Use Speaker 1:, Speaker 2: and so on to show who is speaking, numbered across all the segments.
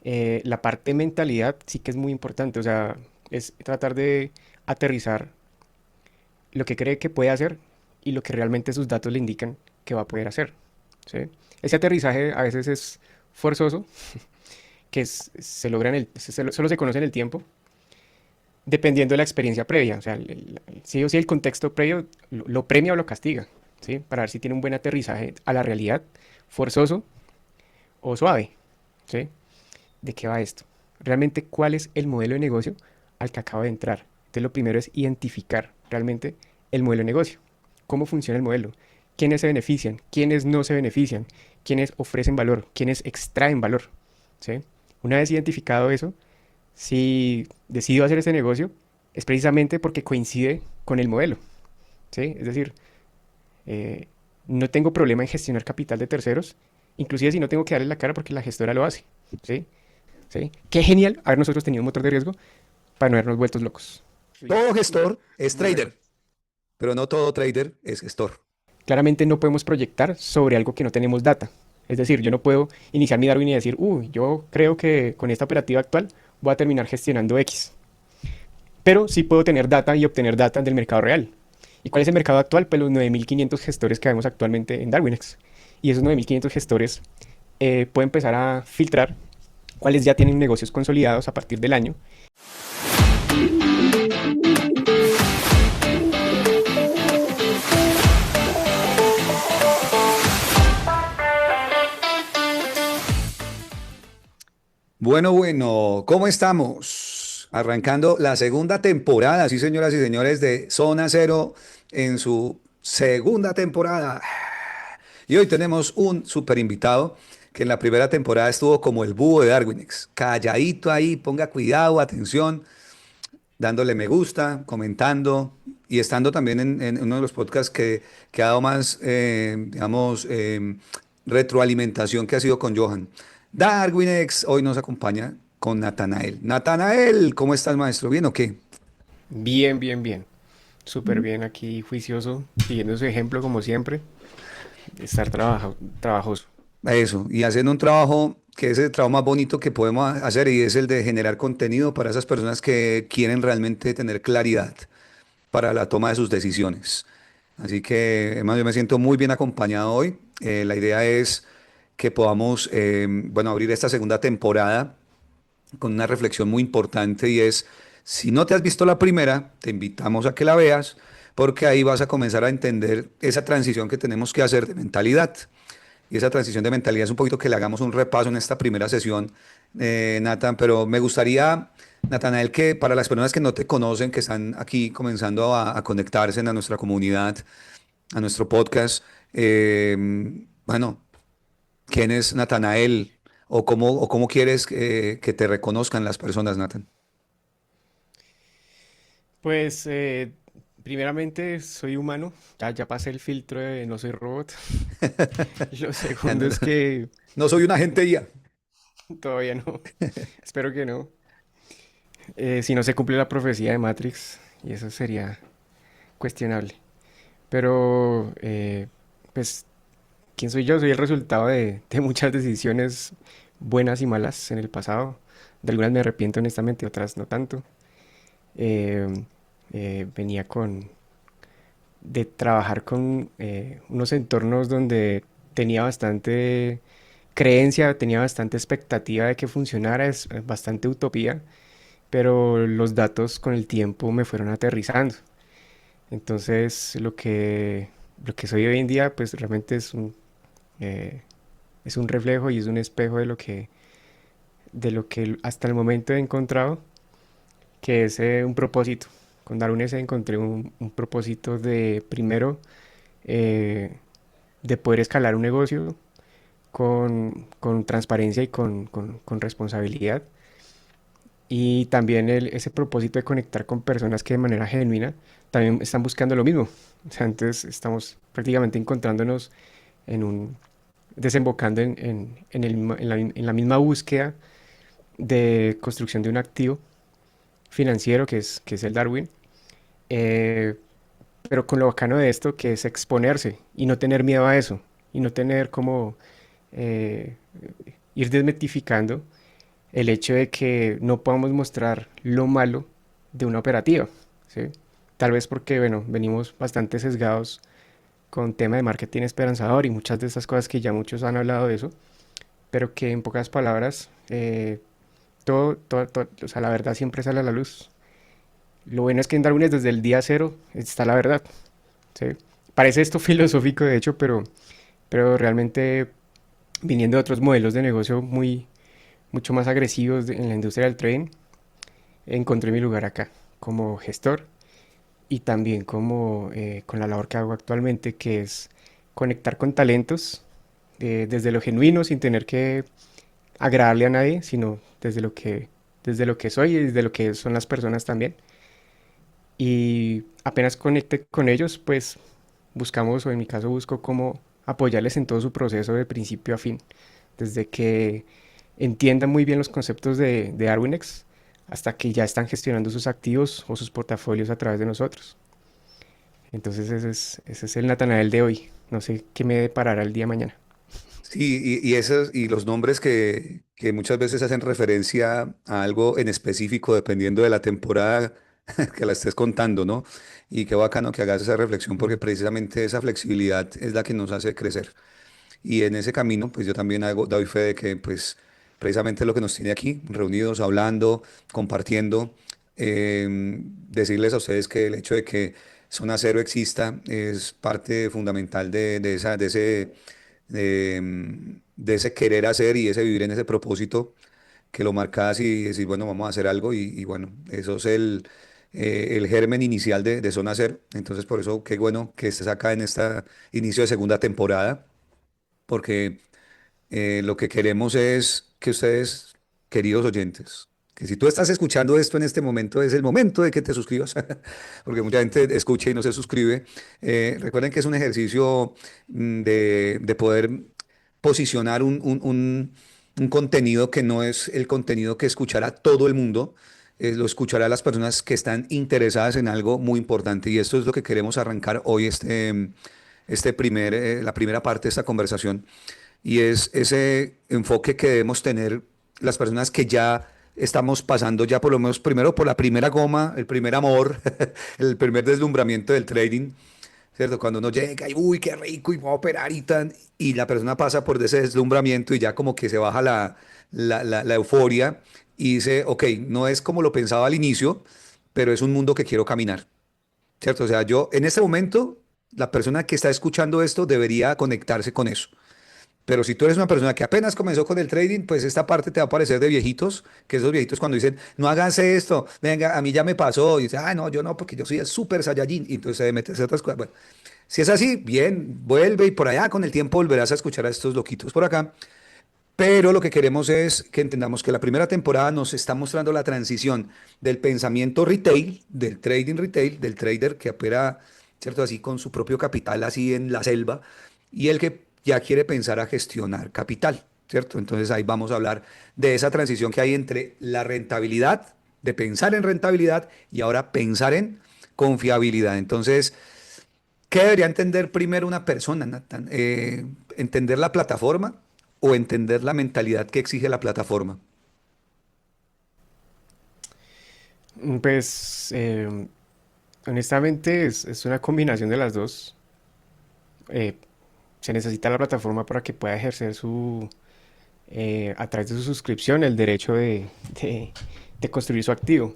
Speaker 1: La parte de mentalidad sí que es muy importante, o sea, es tratar de aterrizar lo que cree que puede hacer y lo que realmente sus datos le indican que va a poder hacer, ¿sí? Ese aterrizaje a veces es forzoso, se logra solo se conoce en el tiempo, dependiendo de la experiencia previa. O sea, sí o sí el contexto previo lo premia o lo castiga, ¿sí? Para ver si tiene un buen aterrizaje a la realidad, forzoso o suave, ¿sí? ¿De qué va esto? Realmente, ¿cuál es el modelo de negocio al que acabo de entrar? Entonces, lo primero es identificar realmente el modelo de negocio. ¿Cómo funciona el modelo? ¿Quiénes se benefician? ¿Quiénes no se benefician? ¿Quiénes ofrecen valor? ¿Quiénes extraen valor? ¿Sí? Una vez identificado eso, si decido hacer ese negocio, es precisamente porque coincide con el modelo, ¿sí? Es decir, eh, no tengo problema en gestionar capital de terceros, inclusive si no tengo que darle la cara porque la gestora lo hace, ¿sí? ¿Sí? Qué genial haber nosotros tenido un motor de riesgo para no habernos vueltos locos. Sí,
Speaker 2: Todo gestor es
Speaker 1: muy bueno.
Speaker 2: trader, pero no todo trader es gestor.
Speaker 1: Claramente no podemos proyectar sobre algo que no tenemos data. Es decir, yo no puedo iniciar mi Darwin y decir, uy, yo creo que con esta operativa actual voy a terminar gestionando X. Pero sí puedo tener data y obtener data del mercado real. ¿Y cuál es el mercado actual? Pues los 9.500 gestores que vemos actualmente en Darwinex. Y esos 9.500 gestores pueden empezar a filtrar cuáles ya tienen negocios consolidados a partir del año.
Speaker 2: Bueno, ¿cómo estamos? Arrancando la segunda temporada, sí, señoras y señores, de Zona Cero en su segunda temporada. Y hoy tenemos un super invitado que en la primera temporada estuvo como el búho de Darwinex, calladito ahí, ponga cuidado, atención, dándole me gusta, comentando y estando también en uno de los podcasts que ha dado más, digamos, retroalimentación que ha sido con Johan. Darwinex hoy nos acompaña con Natanael. Natanael, ¿cómo estás, maestro? ¿Bien o qué?
Speaker 1: Bien, bien, bien. Súper bien aquí, juicioso, siguiendo su ejemplo como siempre, de estar trabajoso.
Speaker 2: Eso, y hacen un trabajo que es el trabajo más bonito que podemos hacer y es el de generar contenido para esas personas que quieren realmente tener claridad para la toma de sus decisiones. Así que, además, yo me siento muy bien acompañado hoy. La idea es que podamos, bueno, abrir esta segunda temporada con una reflexión muy importante y es, si no te has visto la primera, te invitamos a que la veas porque ahí vas a comenzar a entender esa transición que tenemos que hacer de mentalidad. Y esa transición de mentalidad es un poquito que le hagamos un repaso en esta primera sesión, Nathan, pero me gustaría, Natanael, que para las personas que no te conocen, que están aquí comenzando a conectarse a nuestra comunidad, a nuestro podcast, bueno, ¿quién es Natanael? O cómo quieres que te reconozcan las personas, Nathan?
Speaker 1: Pues, primeramente, soy humano, ya pasé el filtro de no soy robot. Lo
Speaker 2: Ya
Speaker 1: segundo
Speaker 2: no,
Speaker 1: es que
Speaker 2: no soy un agente IA.
Speaker 1: todavía no, espero que no. Si no se cumple la profecía de Matrix, y eso sería cuestionable. Pero, pues, ¿quién soy yo? Soy el resultado de muchas decisiones buenas y malas en el pasado. De algunas me arrepiento honestamente, otras no tanto. Eh, venía de trabajar con unos entornos donde tenía bastante creencia, tenía bastante expectativa de que funcionara, es bastante utopía, pero los datos con el tiempo me fueron aterrizando. Entonces, lo que soy hoy en día, pues realmente es un reflejo y es un espejo de lo que hasta el momento he encontrado, que es un propósito. Con Darwin S encontré un propósito de, primero, eh, de poder escalar un negocio con transparencia y con responsabilidad. Y también ese propósito de conectar con personas que de manera genuina también están buscando lo mismo. O sea, entonces estamos prácticamente encontrándonos en un, desembocando en la misma búsqueda de construcción de un activo financiero que es el Darwin. Eh, pero con lo bacano de esto que es exponerse y no tener miedo a eso y no tener como eh, ir desmitificando el hecho de que no podamos mostrar lo malo de una operativa, ¿sí? Tal vez porque, bueno, venimos bastante sesgados con tema de marketing esperanzador y muchas de estas cosas que ya muchos han hablado de eso, pero que en pocas palabras, o sea, la verdad siempre sale a la luz. Lo bueno es que en Darwin desde el día cero está la verdad, ¿sí? Parece esto filosófico de hecho, pero realmente viniendo de otros modelos de negocio mucho más agresivos en la industria del trading, encontré mi lugar acá como gestor y también como con la labor que hago actualmente, que es conectar con talentos desde lo genuino, sin tener que agradarle a nadie, sino desde lo que soy y desde lo que son las personas también. Y apenas conecte con ellos, pues buscamos, o en mi caso busco cómo apoyarles en todo su proceso de principio a fin, desde que entiendan muy bien los conceptos de Arwinex hasta que ya están gestionando sus activos o sus portafolios a través de nosotros. Entonces ese es el Natanael de hoy. No sé qué me deparará el día de mañana.
Speaker 2: Sí, y los nombres que muchas veces hacen referencia a algo en específico, dependiendo de la temporada que la estés contando, ¿no? Y qué bacano que hagas esa reflexión, porque
Speaker 1: Mm.
Speaker 2: precisamente esa flexibilidad es la que nos hace crecer. Y en ese camino, pues yo también doy fe de que, pues, precisamente lo que nos tiene aquí, reunidos, hablando, compartiendo, decirles a ustedes que el hecho de que Zona Cero exista es parte fundamental de ese querer hacer y ese vivir en ese propósito que lo marcas y decir, bueno, vamos a hacer algo y bueno, eso es el germen inicial de Zona Cero. Entonces, por eso, qué bueno que estés acá en este inicio de segunda temporada porque lo que queremos es que ustedes, queridos oyentes, que si tú estás escuchando esto en este momento, es el momento de que te suscribas, porque mucha gente escucha y no se suscribe. Recuerden que es un ejercicio de poder posicionar un contenido que no es el contenido que escuchará todo el mundo. Lo escuchará las personas que están interesadas en algo muy importante y esto es lo que queremos arrancar hoy, la primera parte de esta conversación y es ese enfoque que debemos tener las personas que ya estamos pasando ya por lo menos primero por la primera goma, el primer amor, el primer deslumbramiento del trading, ¿cierto? Cuando uno llega y uy, qué rico y voy a operar y tan, y la persona pasa por ese deslumbramiento y ya como que se baja la euforia y dice, ok, no es como lo pensaba al inicio, pero es un mundo que quiero caminar, ¿cierto? O sea, yo en este momento, la persona que está escuchando esto debería conectarse con eso. Pero si tú eres una persona que apenas comenzó con el trading, pues esta parte te va a parecer de viejitos, que esos viejitos cuando dicen, no háganse esto, venga, a mí ya me pasó, y dice, ah, no, yo no, porque yo soy el super Saiyajin, y entonces se debe meterse a otras cosas. Bueno, si es así, bien, vuelve y por allá con el tiempo volverás a escuchar a estos loquitos por acá. Pero lo que queremos es que entendamos que la primera temporada nos está mostrando la transición del pensamiento retail, del trading retail, del trader que opera, ¿cierto? Así con su propio capital, así en la selva, y el que ya quiere pensar a gestionar capital, ¿cierto? Entonces ahí vamos a hablar de esa transición que hay entre la rentabilidad, de pensar en rentabilidad y ahora pensar en confiabilidad. Entonces, ¿qué debería entender primero una persona, Nathan? ¿Entender la plataforma o entender la mentalidad que exige la plataforma?
Speaker 1: Pues honestamente es una combinación de las dos. Eh, Se necesita la plataforma para que pueda ejercer a través de su suscripción el derecho de construir su activo.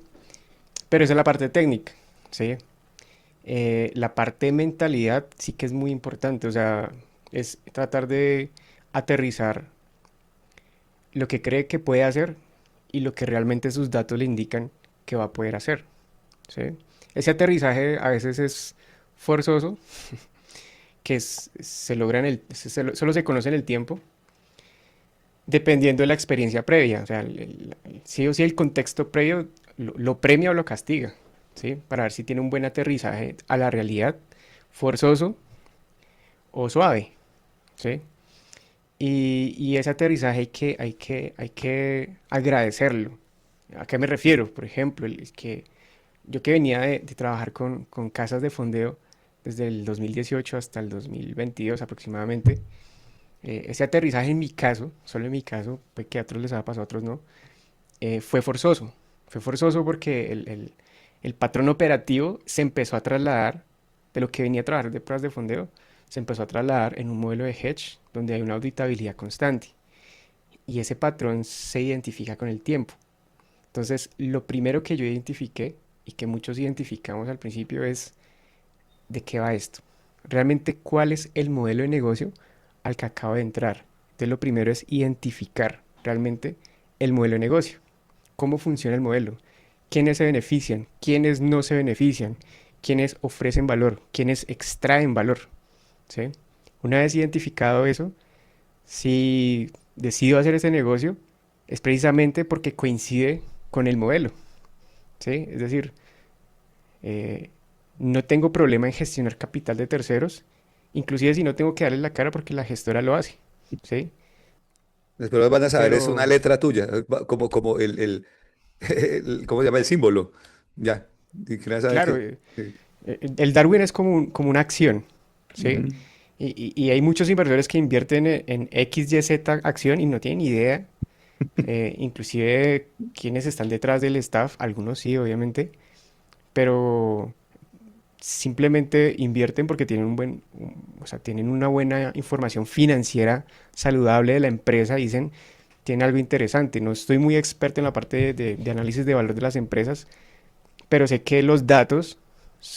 Speaker 1: Pero esa es la parte técnica, ¿sí? La parte de mentalidad sí que es muy importante, o sea, es tratar de aterrizar lo que cree que puede hacer y lo que realmente sus datos le indican que va a poder hacer, ¿sí? Ese aterrizaje a veces es forzoso, se logra solo se conoce en el tiempo, dependiendo de la experiencia previa, o sea, sí o sí el contexto previo lo premia o lo castiga, ¿sí? Para ver si tiene un buen aterrizaje a la realidad, forzoso o suave, ¿sí? Y ese aterrizaje hay que agradecerlo. ¿A qué me refiero? Por ejemplo, yo que venía de trabajar con casas de fondeo desde el 2018 hasta el 2022 aproximadamente, ese aterrizaje en mi caso, solo en mi caso, pues que a otros les ha pasado, a otros no, fue forzoso. Fue forzoso porque el patrón operativo se empezó a trasladar de lo que venía a trabajar de pruebas de fondeo, se empezó a trasladar en un modelo de hedge donde hay una auditabilidad constante. Y ese patrón se identifica con el tiempo. Entonces, lo primero que yo identifiqué y que muchos identificamos al principio es de qué va esto. Realmente, ¿cuál es el modelo de negocio al que acabo de entrar? Entonces, lo primero es identificar realmente el modelo de negocio. ¿Cómo funciona el modelo? ¿Quiénes se benefician? ¿Quiénes no se benefician? ¿Quiénes ofrecen valor? ¿Quiénes extraen valor? ¿Sí? Una vez identificado eso, si decido hacer ese negocio, es precisamente porque coincide con el modelo. ¿Sí? Es decir, eh, no tengo problema en gestionar capital de terceros, inclusive si no tengo que darles la cara porque la gestora lo hace. ¿Sí?
Speaker 2: Después van a saber, es una
Speaker 1: Pero,
Speaker 2: letra tuya, como ¿cómo se llama? El símbolo. Ya. Y que nadie sabe
Speaker 1: claro,
Speaker 2: qué. Sí.
Speaker 1: el Darwin es como una acción. ¿Sí?
Speaker 2: Ujú.
Speaker 1: Y hay muchos inversores que invierten en X, Y, Z acción y no tienen idea, inclusive quienes están detrás del staff, algunos sí, obviamente, pero simplemente invierten porque tienen o sea, tienen una buena información financiera saludable de la empresa, dicen, tiene algo interesante. No estoy muy experto en la parte de análisis de valor de las empresas, pero sé que los datos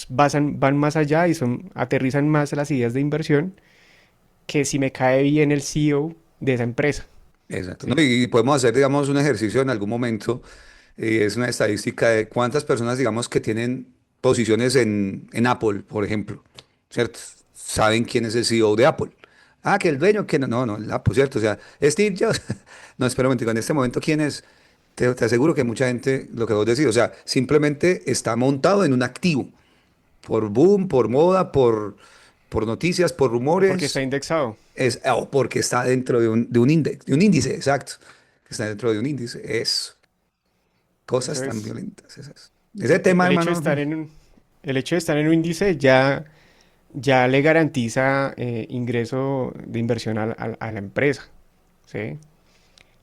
Speaker 1: van más allá y aterrizan más a las ideas de inversión que si me cae bien el CEO de esa empresa.
Speaker 2: Exacto. ¿No?
Speaker 1: ¿Sí?
Speaker 2: Y podemos hacer, digamos, un ejercicio en algún momento. Es una estadística de cuántas personas, digamos, que tienen posiciones en Apple, por ejemplo, ¿cierto? Saben quién es el CEO de Apple. Ah, que el dueño, que no, el Apple, ¿cierto? O sea, Steve Jobs. No, espera un momento, en este momento, ¿quién es? Te aseguro que mucha gente, lo que vos decís, o sea, simplemente está montado en un activo, por boom, por moda, por noticias, por
Speaker 1: O porque está
Speaker 2: rumores,
Speaker 1: indexado.
Speaker 2: o porque está dentro de un índice, exacto, que está dentro de un índice, es cosas
Speaker 1: Eso
Speaker 2: tan
Speaker 1: es.
Speaker 2: violentas esas. Ese
Speaker 1: El,
Speaker 2: tema,
Speaker 1: el hecho de
Speaker 2: hermano,
Speaker 1: estar el hecho de estar en un índice ya le garantiza ingreso de inversión a la empresa. ¿Sí?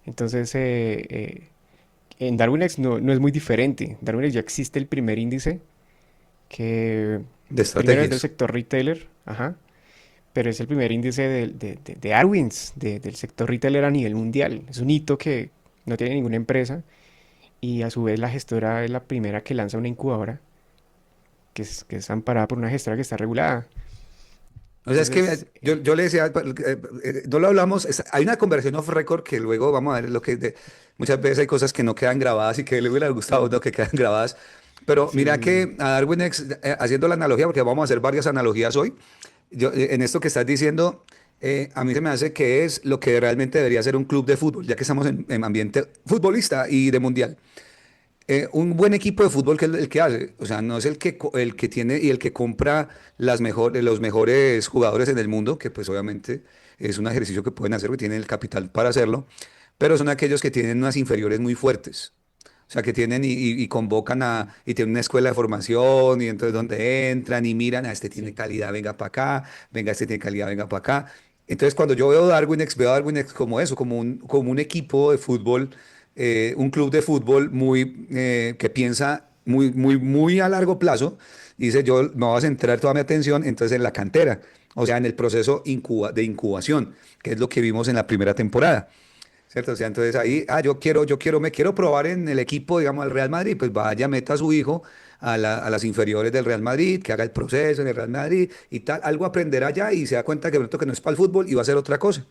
Speaker 1: Entonces, en DarwinX no es muy diferente. En DarwinX ya existe el primer índice que
Speaker 2: de
Speaker 1: primero es del
Speaker 2: estrategias.
Speaker 1: sector retailer, ajá, pero es el primer índice de Darwins, del sector retailer a nivel mundial. Es un hito que no tiene ninguna empresa y a su vez la gestora es la primera que lanza una incubadora que es amparada por una gestora que está regulada.
Speaker 2: O sea, es que
Speaker 1: Entonces,
Speaker 2: yo le decía, no lo hablamos, hay una conversión off record que luego vamos a ver muchas veces hay cosas que no quedan grabadas y que le hubiera gustado, no que quedan grabadas. Pero
Speaker 1: sí,
Speaker 2: mira
Speaker 1: sí, sí.
Speaker 2: que a Darwin X, haciendo la analogía, porque vamos a hacer varias analogías hoy, en esto que estás diciendo, a mí se me hace que es lo que realmente debería ser un club de fútbol, ya que estamos en ambiente futbolista y de mundial. Un buen equipo de fútbol que es el que hace, o sea, no es el que tiene y el que compra los mejores jugadores en el mundo, que pues obviamente es un ejercicio que pueden hacer, que tienen el capital para hacerlo, pero son aquellos que tienen unas inferiores muy fuertes. O sea, que tienen y convocan y tienen una escuela de formación y entonces donde entran y miran, este tiene
Speaker 1: Sí.
Speaker 2: calidad, venga para acá, venga, este tiene calidad, venga para acá. Entonces, cuando yo veo Darwinex como eso, como un equipo de fútbol, un club de fútbol que piensa muy, muy, muy a largo plazo. Dice, yo me voy a centrar toda mi atención entonces en la cantera, o sea, en el proceso de incubación, que es lo que vimos en la primera temporada. ¿Cierto? O sea, entonces ahí, me quiero probar en el equipo, digamos, del Real Madrid, pues vaya, meta a su hijo a las inferiores del Real Madrid, que haga el proceso en el Real Madrid y tal, algo aprenderá ya y se da cuenta que, de pronto que no es para el fútbol y va a hacer otra cosa.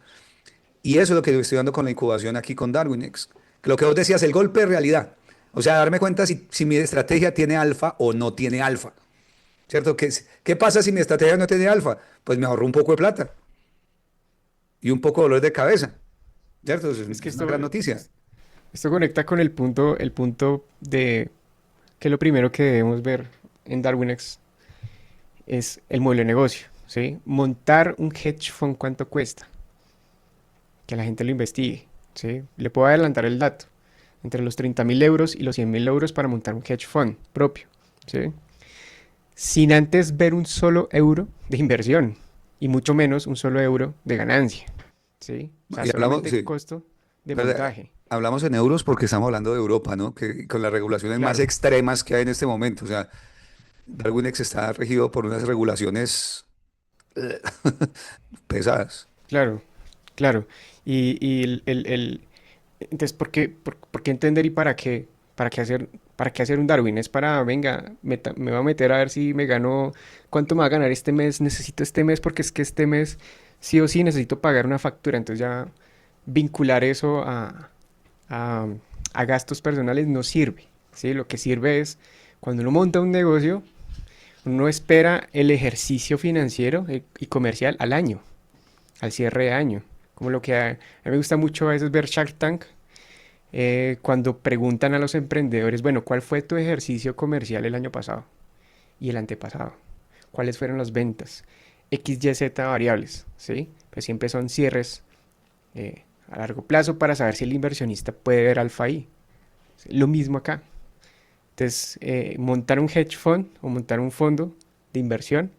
Speaker 2: Y eso es lo que yo estoy dando con la incubación aquí con DarwinX. Lo que vos decías, el golpe de realidad. O sea, darme cuenta si mi estrategia tiene alfa o no tiene alfa. ¿Cierto? ¿Qué pasa si mi estrategia no tiene alfa? Pues me ahorro un poco de plata y un poco de dolor de cabeza. ¿Cierto? Es
Speaker 1: Es que
Speaker 2: es una gran noticia.
Speaker 1: esto conecta con el punto de que lo primero que debemos ver en DarwinX es el modelo de negocio, ¿sí? Montar un hedge fund, ¿cuánto cuesta? Que la gente lo investigue, ¿sí? Le puedo adelantar el dato, entre los 30.000 euros y los 100.000 euros para montar un hedge fund propio, ¿sí? Sin antes ver un solo euro de inversión y mucho menos un solo euro de ganancia, ¿sí? O sea,
Speaker 2: Y hablamos,
Speaker 1: solamente
Speaker 2: sí.
Speaker 1: costo de
Speaker 2: ¿Verdad?
Speaker 1: montaje.
Speaker 2: hablamos en euros porque estamos hablando de Europa, ¿no? Que con las regulaciones más
Speaker 1: Claro,
Speaker 2: extremas que hay en este momento. O sea, Darwinex está regido por unas regulaciones eh, pesadas.
Speaker 1: claro, claro. Y entonces, ¿por qué entender y para qué hacer un Darwin? Es para, venga, me voy a meter a ver si me gano, cuánto me va a ganar este mes, necesito este mes porque es que este mes sí o sí necesito pagar una factura. Entonces ya vincular eso a, a gastos personales no sirve, ¿sí? Lo que sirve es cuando uno monta un negocio, uno espera el ejercicio financiero y comercial al año, al cierre de año. Como lo que a mí me gusta mucho a veces ver Shark Tank, cuando preguntan a los emprendedores, bueno, ¿cuál fue tu ejercicio comercial el año pasado y el antepasado? ¿Cuáles fueron las ventas? X, Y, Z variables, ¿sí? Pues siempre son cierres a largo plazo para saber si el inversionista puede ver alfa ahí. Lo mismo acá. Entonces, montar un hedge fund o montar un fondo de inversión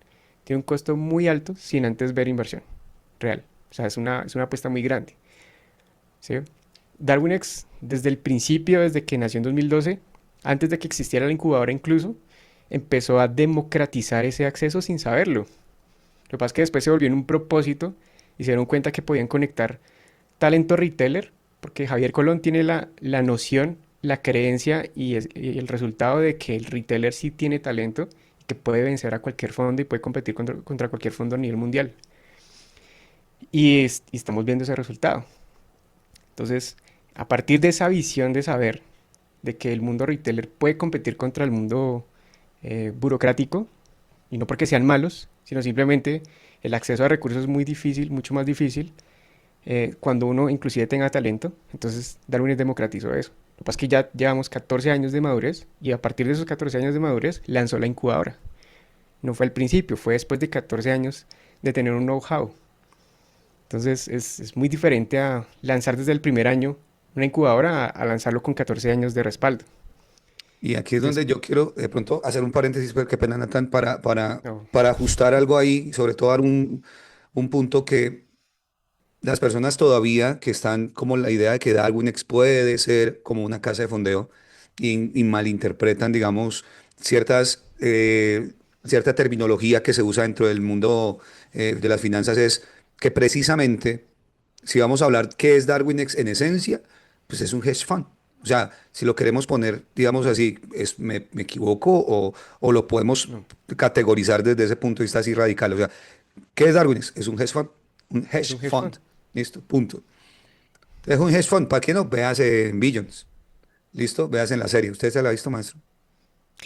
Speaker 1: tiene un costo muy alto sin antes ver inversión real. O sea, es una apuesta muy grande, ¿sí? DarwinX, desde el principio, desde que nació en 2012, antes de que existiera la incubadora incluso, empezó a democratizar ese acceso sin saberlo. Lo que pasa es que después se volvió en un propósito y se dieron cuenta que podían conectar talento retailer, porque Javier Colón tiene la noción, la creencia y el resultado de que el retailer sí tiene talento y que puede vencer a cualquier fondo y puede competir contra cualquier fondo a nivel mundial. Y estamos viendo ese resultado. Entonces, a partir de esa visión de saber de que el mundo retailer puede competir contra el mundo burocrático, y no porque sean malos, sino simplemente el acceso a recursos es muy difícil, mucho más difícil, cuando uno inclusive tenga talento. Entonces Darwin democratizó eso. Lo que pasa es que ya llevamos 14 años de madurez y a partir de esos 14 años de madurez lanzó la incubadora. No fue al principio, fue después de 14 años de tener un know-how. Entonces es muy diferente a lanzar desde el primer año una incubadora a lanzarlo con 14 años de respaldo.
Speaker 2: Y aquí es
Speaker 1: Entonces,
Speaker 2: donde yo quiero de pronto hacer un paréntesis, pero qué pena, Nathan,
Speaker 1: no,
Speaker 2: para ajustar algo ahí, sobre todo dar un punto que las personas todavía que están como la idea de que Darwinex puede ser como una casa de fondeo y malinterpretan, digamos, cierta terminología que se usa dentro del mundo de las finanzas es que precisamente, si vamos a hablar qué es Darwinex en esencia, pues es un hedge fund. O sea, si lo queremos poner, digamos así, me equivoco o lo podemos
Speaker 1: no,
Speaker 2: categorizar desde ese punto de vista así radical. O sea, ¿qué es Darwinex? Es un hedge fund. Un
Speaker 1: es
Speaker 2: hedge
Speaker 1: un hedge
Speaker 2: fund.
Speaker 1: fund.
Speaker 2: Listo, punto. Es un hedge fund. ¿Para qué no? Veas en Billions. Listo, veas en la serie. ¿Usted se la ha visto, maestro?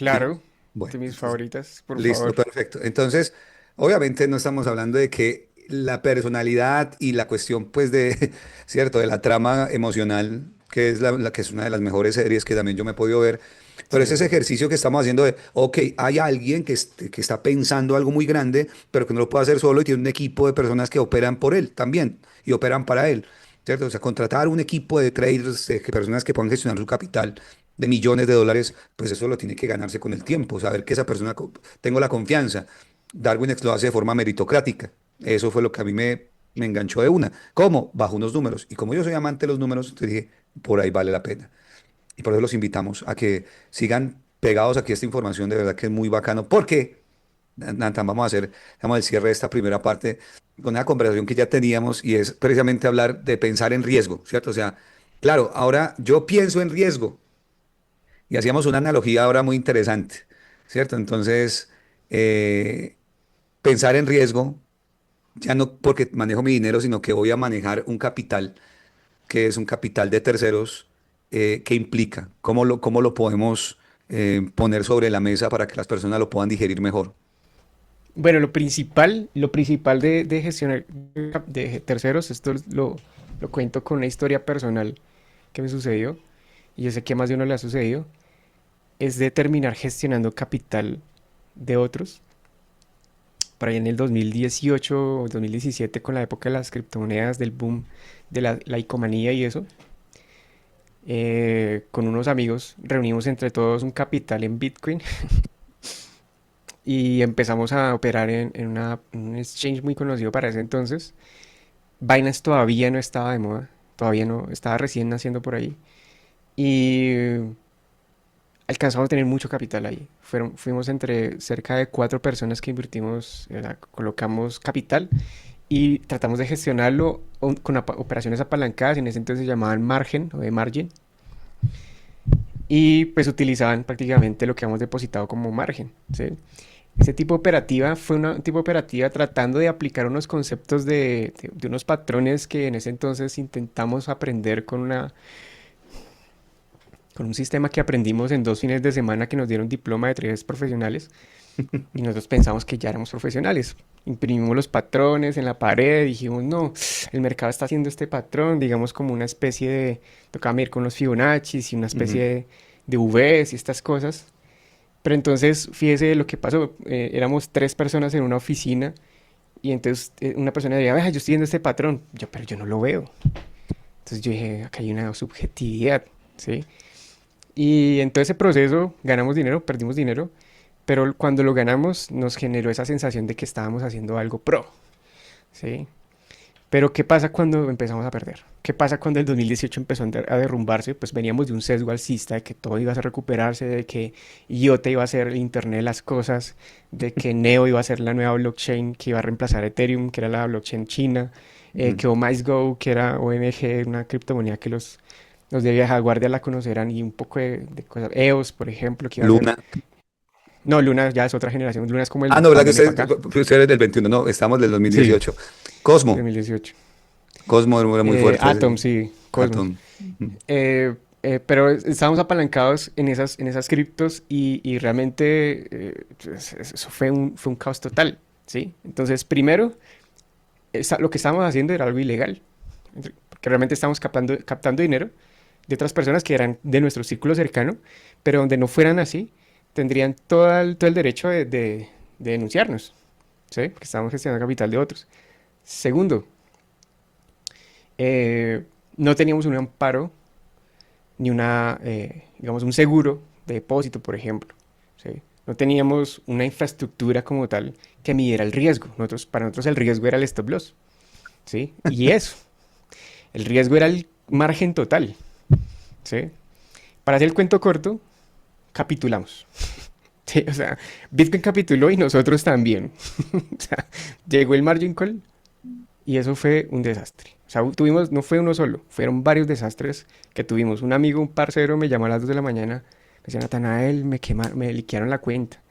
Speaker 2: Sí.
Speaker 1: Claro,
Speaker 2: Bueno,
Speaker 1: de mis
Speaker 2: entonces,
Speaker 1: favoritas, por
Speaker 2: listo,
Speaker 1: favor.
Speaker 2: perfecto. Entonces, obviamente no estamos hablando de que la personalidad y la cuestión, pues, de, cierto, de la trama emocional, que es la que es una de las mejores series que también yo me he podido ver, pero es
Speaker 1: Sí,
Speaker 2: ese ejercicio que estamos haciendo de, ok, hay alguien que está pensando algo muy grande, pero que no lo puede hacer solo y tiene un equipo de personas que operan por él también y operan para él, ¿cierto? O sea, contratar un equipo de traders, personas que puedan gestionar su capital de millones de dólares, pues eso lo tiene que ganarse con el tiempo, saber que esa persona, tengo la confianza. Darwin lo hace de forma meritocrática. Eso fue lo que a mí me enganchó de una. ¿Cómo? Bajo unos números. Y como yo soy amante de los números, te dije, por ahí vale la pena. Y por eso los invitamos a que sigan pegados aquí a esta información, de verdad que es muy bacano, porque, Nathan, vamos a hacer, el cierre de esta primera parte con una conversación que ya teníamos y es precisamente hablar de pensar en riesgo, ¿cierto? O sea, claro, ahora yo pienso en riesgo, y hacíamos una analogía ahora muy interesante, ¿cierto? Entonces, eh, pensar en riesgo, ya no porque manejo mi dinero, sino que voy a manejar un capital, que es un capital de terceros, ¿qué implica? ¿Cómo lo podemos poner sobre la mesa para que las personas lo puedan digerir mejor?
Speaker 1: bueno, lo principal de gestionar de terceros, esto lo cuento con una historia personal que me sucedió, y yo sé que a más de uno le ha sucedido, es de terminar gestionando capital de otros. Por ahí en el 2018 o 2017, con la época de las criptomonedas, del boom de la icomanía y eso, con unos amigos reunimos entre todos un capital en Bitcoin y empezamos a operar en un exchange muy conocido para ese entonces. Binance todavía no estaba de moda. todavía no, estaba recién naciendo por ahí. Y alcanzamos a tener mucho capital ahí. Fuimos entre cerca de 4 personas que invertimos, colocamos capital y tratamos de gestionarlo con operaciones apalancadas. En ese entonces se llamaban margen o de margin. Y pues utilizaban prácticamente lo que habíamos depositado como margen, ¿sí? Ese tipo de operativa fue una tipo de operativa tratando de aplicar unos conceptos de unos patrones que en ese entonces intentamos aprender con un sistema que aprendimos en 2 fines de semana que nos dieron diploma de traders profesionales y nosotros pensamos que ya éramos profesionales. Imprimimos los patrones en la pared, dijimos, no, el mercado está haciendo este patrón, digamos como una especie de, tocaba medir con los Fibonacci y una especie
Speaker 2: Ujú.
Speaker 1: de Vs y estas cosas. Pero entonces, fíjese lo que pasó. Éramos 3 personas en una oficina y entonces una persona diría, "Veja, yo estoy viendo este patrón. Yo, pero yo no lo veo. Entonces yo dije, acá hay una subjetividad, ¿sí? Y en todo ese proceso ganamos dinero, perdimos dinero, pero cuando lo ganamos nos generó esa sensación de que estábamos haciendo algo pro, ¿sí? Pero ¿qué pasa cuando empezamos a perder? ¿Qué pasa cuando el 2018 empezó a derrumbarse? Pues veníamos de un sesgo alcista de que todo iba a recuperarse, de que IoT iba a ser el Internet de las cosas, de que Neo iba a ser la nueva blockchain que iba a reemplazar Ethereum, que era la blockchain china,
Speaker 2: Ujú.
Speaker 1: que OmiseGo, que era OMG, una criptomoneda que los de vieja guardia la conocerán y un poco de cosas. EOS, por ejemplo, que iba a ser...
Speaker 2: Luna.
Speaker 1: No, Luna ya es otra generación. Luna es como
Speaker 2: Ah,
Speaker 1: el
Speaker 2: no, ¿verdad que
Speaker 1: pandemia para
Speaker 2: usted,
Speaker 1: acá.
Speaker 2: usted es del 21? No, estamos del
Speaker 1: Sí,
Speaker 2: 2018. Cosmo.
Speaker 1: 2018.
Speaker 2: Cosmo era muy fuerte.
Speaker 1: Atom, sí, Cosmos.
Speaker 2: Atom. Ujú.
Speaker 1: Pero estábamos apalancados en esas criptos y realmente eso fue un caos total, ¿sí? Entonces, primero, lo que estábamos haciendo era algo ilegal, porque realmente estábamos captando dinero de otras personas que eran de nuestro círculo cercano, pero donde no fueran así, tendrían todo el derecho de denunciarnos, ¿sí? Porque estábamos gestionando capital de otros. Segundo, eh, no teníamos un amparo ni digamos, un seguro de depósito, por ejemplo, ¿sí? No teníamos una infraestructura como tal que midiera el riesgo. Para nosotros el riesgo era el stop loss, ¿sí? Y eso, el riesgo era el margen total, ¿sí? Para hacer el cuento corto, capitulamos. Sí, o sea, Bitcoin capituló y nosotros también. O sea, llegó el margin call y eso fue un desastre. O sea, no fue uno solo, fueron varios desastres que tuvimos. Un amigo, un parcero, me llamó a las 2 de la mañana, me decía, Natanael, me liquidaron la cuenta.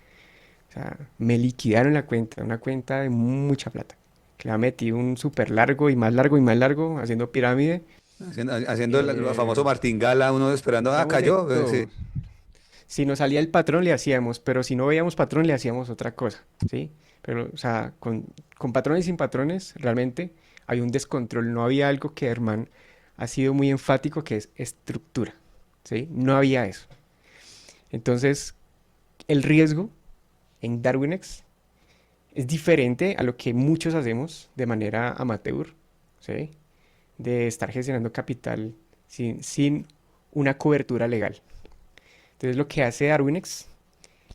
Speaker 1: O sea, me liquidaron la cuenta, una cuenta de mucha plata. Que le ha metido un súper largo y más largo y más largo, haciendo pirámide.
Speaker 2: Haciendo el
Speaker 1: Eh,
Speaker 2: famoso martingala, uno esperando, ah,
Speaker 1: hacíamos de
Speaker 2: cayó. Sí.
Speaker 1: todo. Si nos salía el patrón, le hacíamos, pero si no veíamos patrón, le hacíamos otra cosa, ¿sí? Pero, o sea, con patrones y sin patrones, realmente hay un descontrol. No había algo que Herman ha sido muy enfático, que es estructura, ¿sí? No había eso. Entonces, el riesgo en Darwinex es diferente a lo que muchos hacemos de manera amateur, ¿sí? De estar gestionando capital sin una cobertura legal. Entonces, lo que hace Darwinex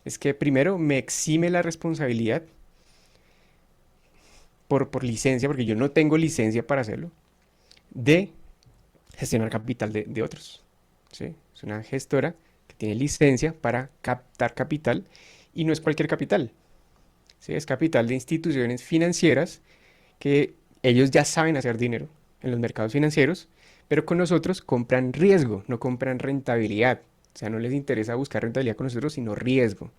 Speaker 1: es que primero me exime la responsabilidad por licencia, porque yo no tengo licencia para hacerlo, de gestionar capital de otros, ¿sí? Es una gestora que tiene licencia para captar capital y no es cualquier capital, ¿sí? Es capital de instituciones financieras que ellos ya saben hacer dinero en los mercados financieros, pero con nosotros compran riesgo, no compran rentabilidad. O sea, no les interesa buscar rentabilidad con nosotros, sino riesgo,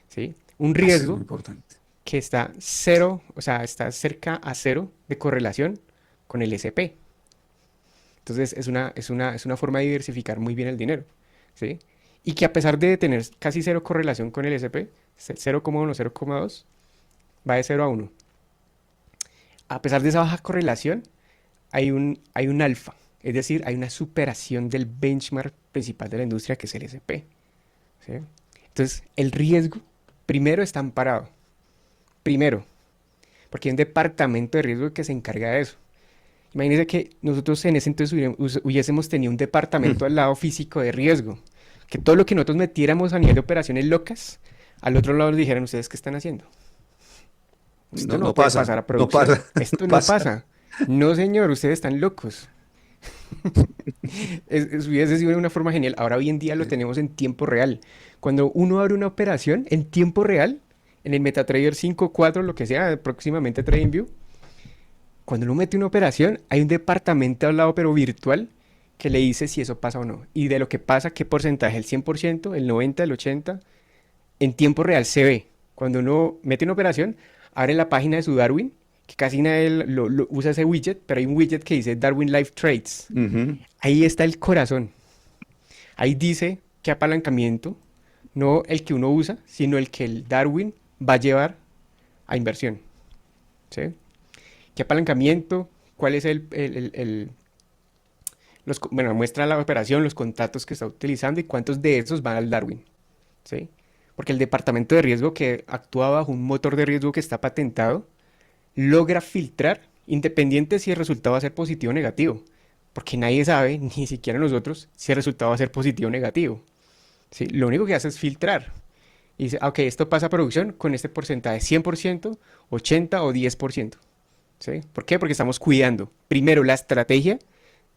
Speaker 1: ¿sí? Un
Speaker 2: Eso es muy
Speaker 1: riesgo
Speaker 2: importante.
Speaker 1: que está cero, o sea, está cerca a cero de correlación con el SP. Entonces es una forma de diversificar muy bien el dinero, ¿sí? Y que a pesar de tener casi cero correlación con el SP, 0,1, 0,2, va de 0 a 1. A pesar de esa baja correlación, hay un alfa, es decir, hay una superación del benchmark principal de la industria que es el SP, ¿sí? Entonces, el riesgo primero está amparado, primero, porque hay un departamento de riesgo que se encarga de eso. Imagínense que nosotros en ese entonces hubiésemos tenido un departamento al lado físico de riesgo, que todo lo que nosotros metiéramos a nivel de operaciones locas, al otro lado nos dijeran ustedes qué están haciendo. Esto
Speaker 2: No, no
Speaker 1: no puede
Speaker 2: pasa,
Speaker 1: pasar a
Speaker 2: no
Speaker 1: producción.
Speaker 2: pasa, no
Speaker 1: Esto no
Speaker 2: pasa.
Speaker 1: pasa. No, señor, ustedes están locos. Hubiese sido una forma genial. Ahora hoy en día lo tenemos en tiempo real. Cuando uno abre una operación en tiempo real, en el MetaTrader 5 4 lo que sea, próximamente TradingView, cuando uno mete una operación, hay un departamento al lado, pero virtual, que le dice si eso pasa o no. Y de lo que pasa, qué porcentaje, el 100%, el 90%, el 80%, en tiempo real se ve. Cuando uno mete una operación, abre la página de su Darwin, que casi nadie usa ese widget, pero hay un widget que dice Darwin Live Trades.
Speaker 2: Ujú.
Speaker 1: Ahí está el corazón. Ahí dice qué apalancamiento, no el que uno usa, sino el que el Darwin va a llevar a inversión. ¿Sí? ¿Qué apalancamiento? ¿Cuál es bueno, muestra la operación, los contratos que está utilizando y cuántos de esos van al Darwin? ¿Sí? Porque el departamento de riesgo que actúa bajo un motor de riesgo que está patentado logra filtrar, independiente si el resultado va a ser positivo o negativo. Porque nadie sabe, ni siquiera nosotros, si el resultado va a ser positivo o negativo. ¿Sí? Lo único que hace es filtrar. Y dice, ok, esto pasa a producción con este porcentaje, 100%, 80 o 10%. ¿Sí? ¿Por qué? Porque estamos cuidando primero la estrategia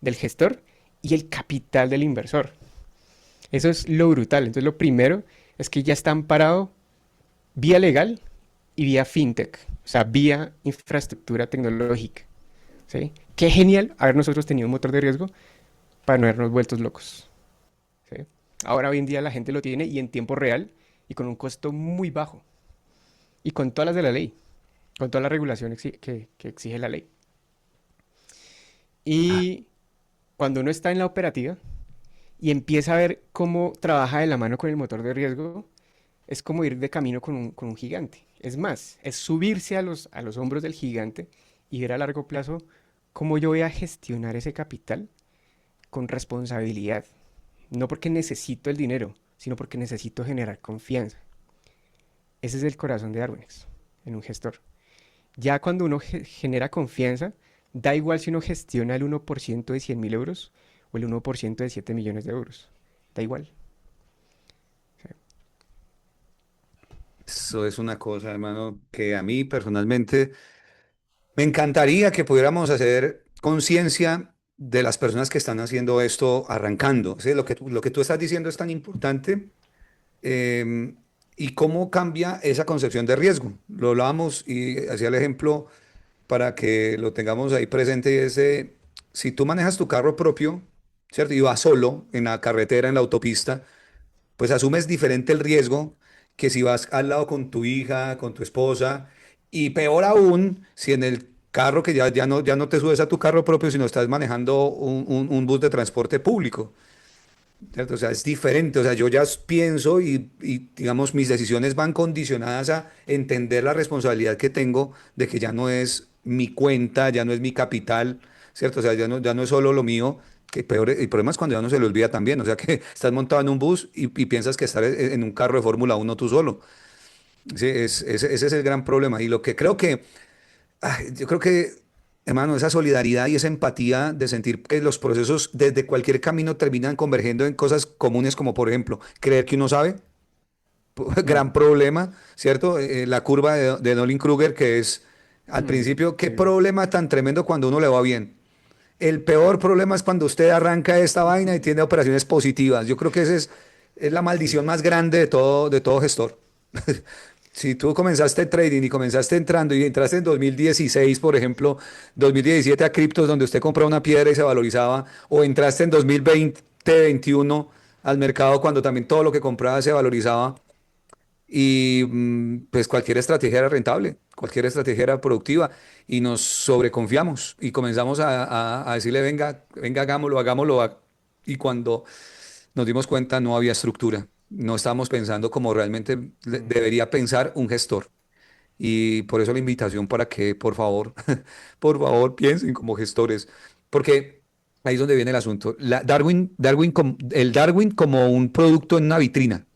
Speaker 1: del gestor y el capital del inversor. Eso es lo brutal. Entonces lo primero es que ya está amparado vía legal y vía fintech, o sea, vía infraestructura tecnológica. ¿Sí? Qué genial haber nosotros tenido un motor de riesgo para no habernos vueltos locos. ¿Sí? Ahora hoy en día la gente lo tiene y en tiempo real y con un costo muy bajo y con todas las de la ley, con toda la regulación que exige la ley.
Speaker 2: Ah,
Speaker 1: Y cuando uno está en la operativa y empieza a ver cómo trabaja de la mano con el motor de riesgo, es como ir de camino con un gigante. Es más, es subirse a los hombros del gigante y ver a largo plazo cómo yo voy a gestionar ese capital con responsabilidad. No porque necesito el dinero, sino porque necesito generar confianza. Ese es el corazón de Darwinex en un gestor. Ya cuando uno genera confianza, da igual si uno gestiona el 1% de 100.000 euros o el 1% de 7 millones de euros. Da igual.
Speaker 2: eso es una cosa, hermano, que a mí personalmente me encantaría que pudiéramos hacer conciencia de las personas que están haciendo esto arrancando. ¿Sí? Lo que tú estás diciendo es tan importante. eh, y cómo cambia esa concepción de riesgo. Lo hablábamos y hacía el ejemplo para que lo tengamos ahí presente, y es si tú manejas tu carro propio, ¿cierto? Y vas solo en la carretera, en la autopista, pues asumes diferente el riesgo que si vas al lado con tu hija, con tu esposa, y peor aún, si en el carro que ya no te subes a tu carro propio, sino estás manejando un bus de transporte público. ¿Cierto? O sea, es diferente. O sea, yo ya pienso digamos, mis decisiones van condicionadas a entender la responsabilidad que tengo de que ya no es mi cuenta, ya no es mi capital, ¿cierto? O sea, ya no es solo lo mío, que peor, el problema es cuando ya no se le olvida también. O sea, que estás montado en un bus y piensas que estar en un carro de Fórmula 1 tú solo. Sí, ese es el gran problema. Y lo que creo que yo creo que, hermano, esa solidaridad y esa empatía de sentir que los procesos desde cualquier camino terminan convergiendo en cosas comunes como, por ejemplo, creer que uno sabe,
Speaker 1: Mm,
Speaker 2: gran problema, ¿cierto? La curva de Nollin-Kruger, que es al
Speaker 1: mm,
Speaker 2: principio, qué
Speaker 1: sí.
Speaker 2: problema tan tremendo cuando uno le va bien. El peor problema es cuando usted arranca esta vaina y tiene operaciones positivas. Yo creo que es la
Speaker 1: Sí.
Speaker 2: maldición más grande de todo gestor. Si tú comenzaste trading y comenzaste entrando y entraste en 2016, por ejemplo, 2017 a criptos donde usted compraba una piedra y se valorizaba, o entraste en 2020, 2021 al mercado cuando también todo lo que compraba se valorizaba y pues cualquier estrategia era rentable, cualquier estrategia era productiva y nos sobreconfiamos y comenzamos a decirle, venga, venga, hagámoslo, hagámoslo. Y cuando nos dimos cuenta no había estructura, no estábamos pensando como realmente
Speaker 1: Mm.
Speaker 2: debería pensar un gestor. Y por eso la invitación para que, por favor, por favor, piensen como gestores, porque ahí es donde viene el asunto. El Darwin como un producto en una vitrina,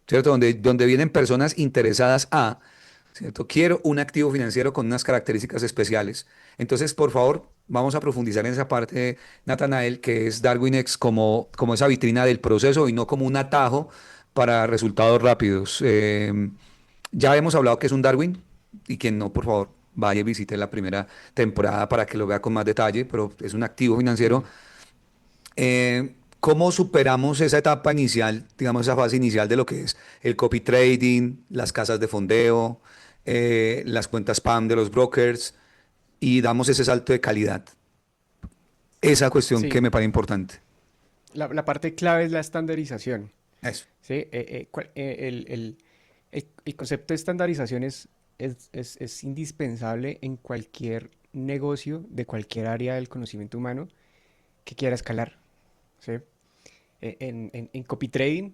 Speaker 2: ¿cierto? Donde vienen personas interesadas ¿cierto? Quiero un activo financiero con unas características especiales. Entonces, por favor, vamos a profundizar en esa parte, Nathanael, que es DarwinX como esa vitrina del proceso y no como un atajo para resultados rápidos. Ya hemos hablado que es un Darwin y quien no, por favor. vaya y visite la primera temporada para que lo vea con más detalle, pero es un activo financiero. ¿Cómo superamos esa etapa inicial, digamos, esa fase inicial de lo que es el copy trading, las casas de fondeo, las cuentas spam de los brokers y damos ese salto de calidad? Esa cuestión que
Speaker 1: Sí,
Speaker 2: me parece importante.
Speaker 1: la parte clave es la estandarización.
Speaker 2: Eso.
Speaker 1: ¿Sí? El concepto de estandarización es indispensable en cualquier negocio de cualquier área del conocimiento humano que quiera escalar. ¿Sí? En copy trading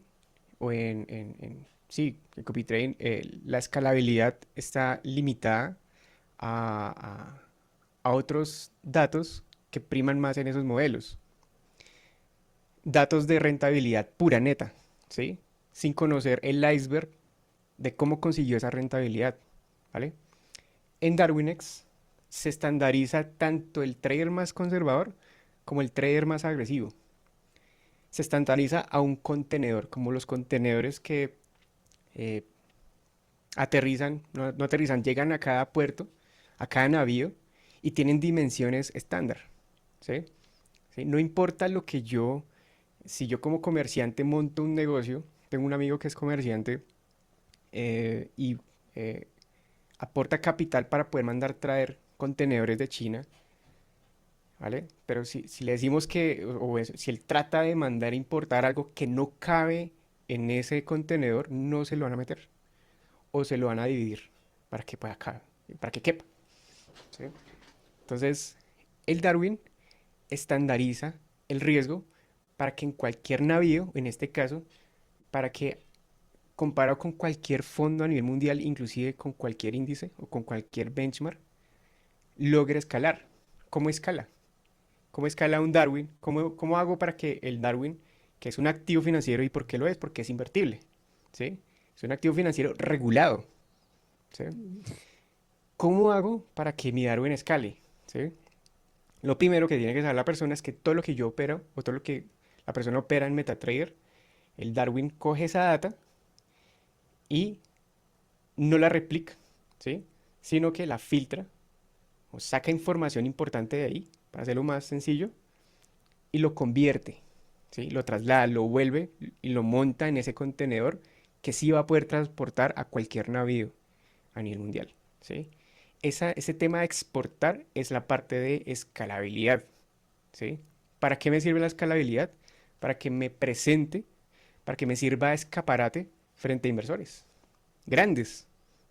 Speaker 1: o sí, en copy trading, la escalabilidad está limitada a, a otros datos que priman más en esos modelos. Datos de rentabilidad pura neta, ¿sí? Sin conocer el iceberg de cómo consiguió esa rentabilidad, ¿vale? En Darwinex se estandariza tanto el trader más conservador como el trader más agresivo. Se estandariza a un contenedor, como los contenedores que eh, aterrizan, no aterrizan, llegan a cada puerto, a cada navío y tienen dimensiones estándar, ¿sí? ¿Sí? No importa lo que yo, si yo como comerciante monto un negocio, tengo un amigo que es comerciante y eh, aporta capital para poder mandar traer contenedores de China, ¿vale? Pero si le decimos que, si él trata de mandar importar algo que no cabe en ese contenedor, no se lo van a meter o se lo van a dividir para que pueda caber, para que quepa, ¿sí? Entonces, el Darwin estandariza el riesgo para que en cualquier navío, en este caso, para que comparado con cualquier fondo a nivel mundial, inclusive con cualquier índice o con cualquier benchmark, logre escalar. ¿Cómo escala? ¿Cómo escala un Darwin? ¿Cómo hago para que el Darwin, que es un activo financiero, y por qué lo es? Porque es invertible, ¿sí? Es un activo financiero regulado, ¿sí? ¿Cómo hago para que mi Darwin escale? ¿Sí? Lo primero que tiene que saber la persona es que todo lo que yo opero, o todo lo que la persona opera en MetaTrader, el Darwin coge esa data y no la replica, ¿sí? Sino que la filtra o saca información importante de ahí, para hacerlo más sencillo, y lo convierte, ¿sí? Lo traslada, lo vuelve y lo monta en ese contenedor que sí va a poder transportar a cualquier navío a nivel mundial, ¿sí? Ese tema de exportar es la parte de escalabilidad, ¿sí? ¿Para qué me sirve la escalabilidad? Para que me presente, para que me sirva de escaparate frente a inversores grandes,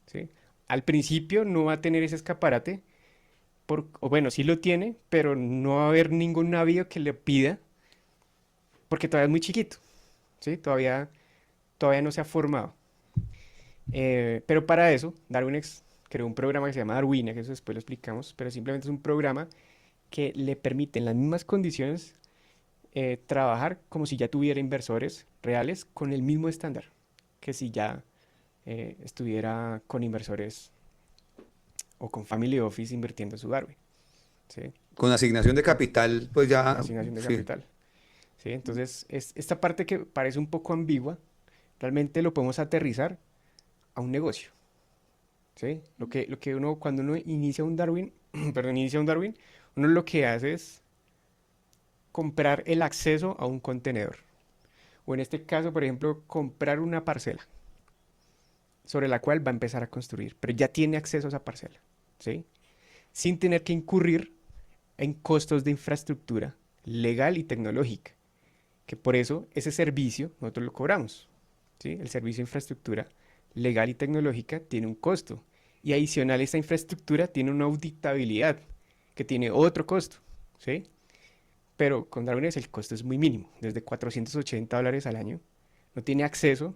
Speaker 1: ¿sí? Al principio no va a tener ese escaparate, o bueno, sí lo tiene, pero no va a haber ningún navío que le pida, porque todavía es muy chiquito, ¿sí? Todavía no se ha formado. Pero para eso, Darwinex creó un programa que se llama Darwina, que eso después lo explicamos, pero simplemente es un programa que le permite en las mismas condiciones trabajar como si ya tuviera inversores reales con el mismo estándar que si ya estuviera con inversores o con Family Office invirtiendo en su Darwin, ¿sí?
Speaker 2: Con asignación de capital, pues
Speaker 1: Con
Speaker 2: ya,
Speaker 1: asignación de
Speaker 2: sí.
Speaker 1: capital, ¿sí? Entonces, esta parte que parece un poco ambigua, realmente lo podemos aterrizar a un negocio, ¿sí? Lo que uno, cuando uno inicia un Darwin, perdón, inicia un Darwin, uno lo que hace es comprar el acceso a un contenedor. O en este caso, por ejemplo, comprar una parcela sobre la cual va a empezar a construir, pero ya tiene acceso a esa parcela, ¿sí? Sin tener que incurrir en costos de infraestructura legal y tecnológica, que por eso ese servicio nosotros lo cobramos, ¿sí? El servicio de infraestructura legal y tecnológica tiene un costo y adicional esta infraestructura tiene una auditabilidad que tiene otro costo, ¿sí? Pero con Darwin el costo es muy mínimo, desde $480 al año. No tiene acceso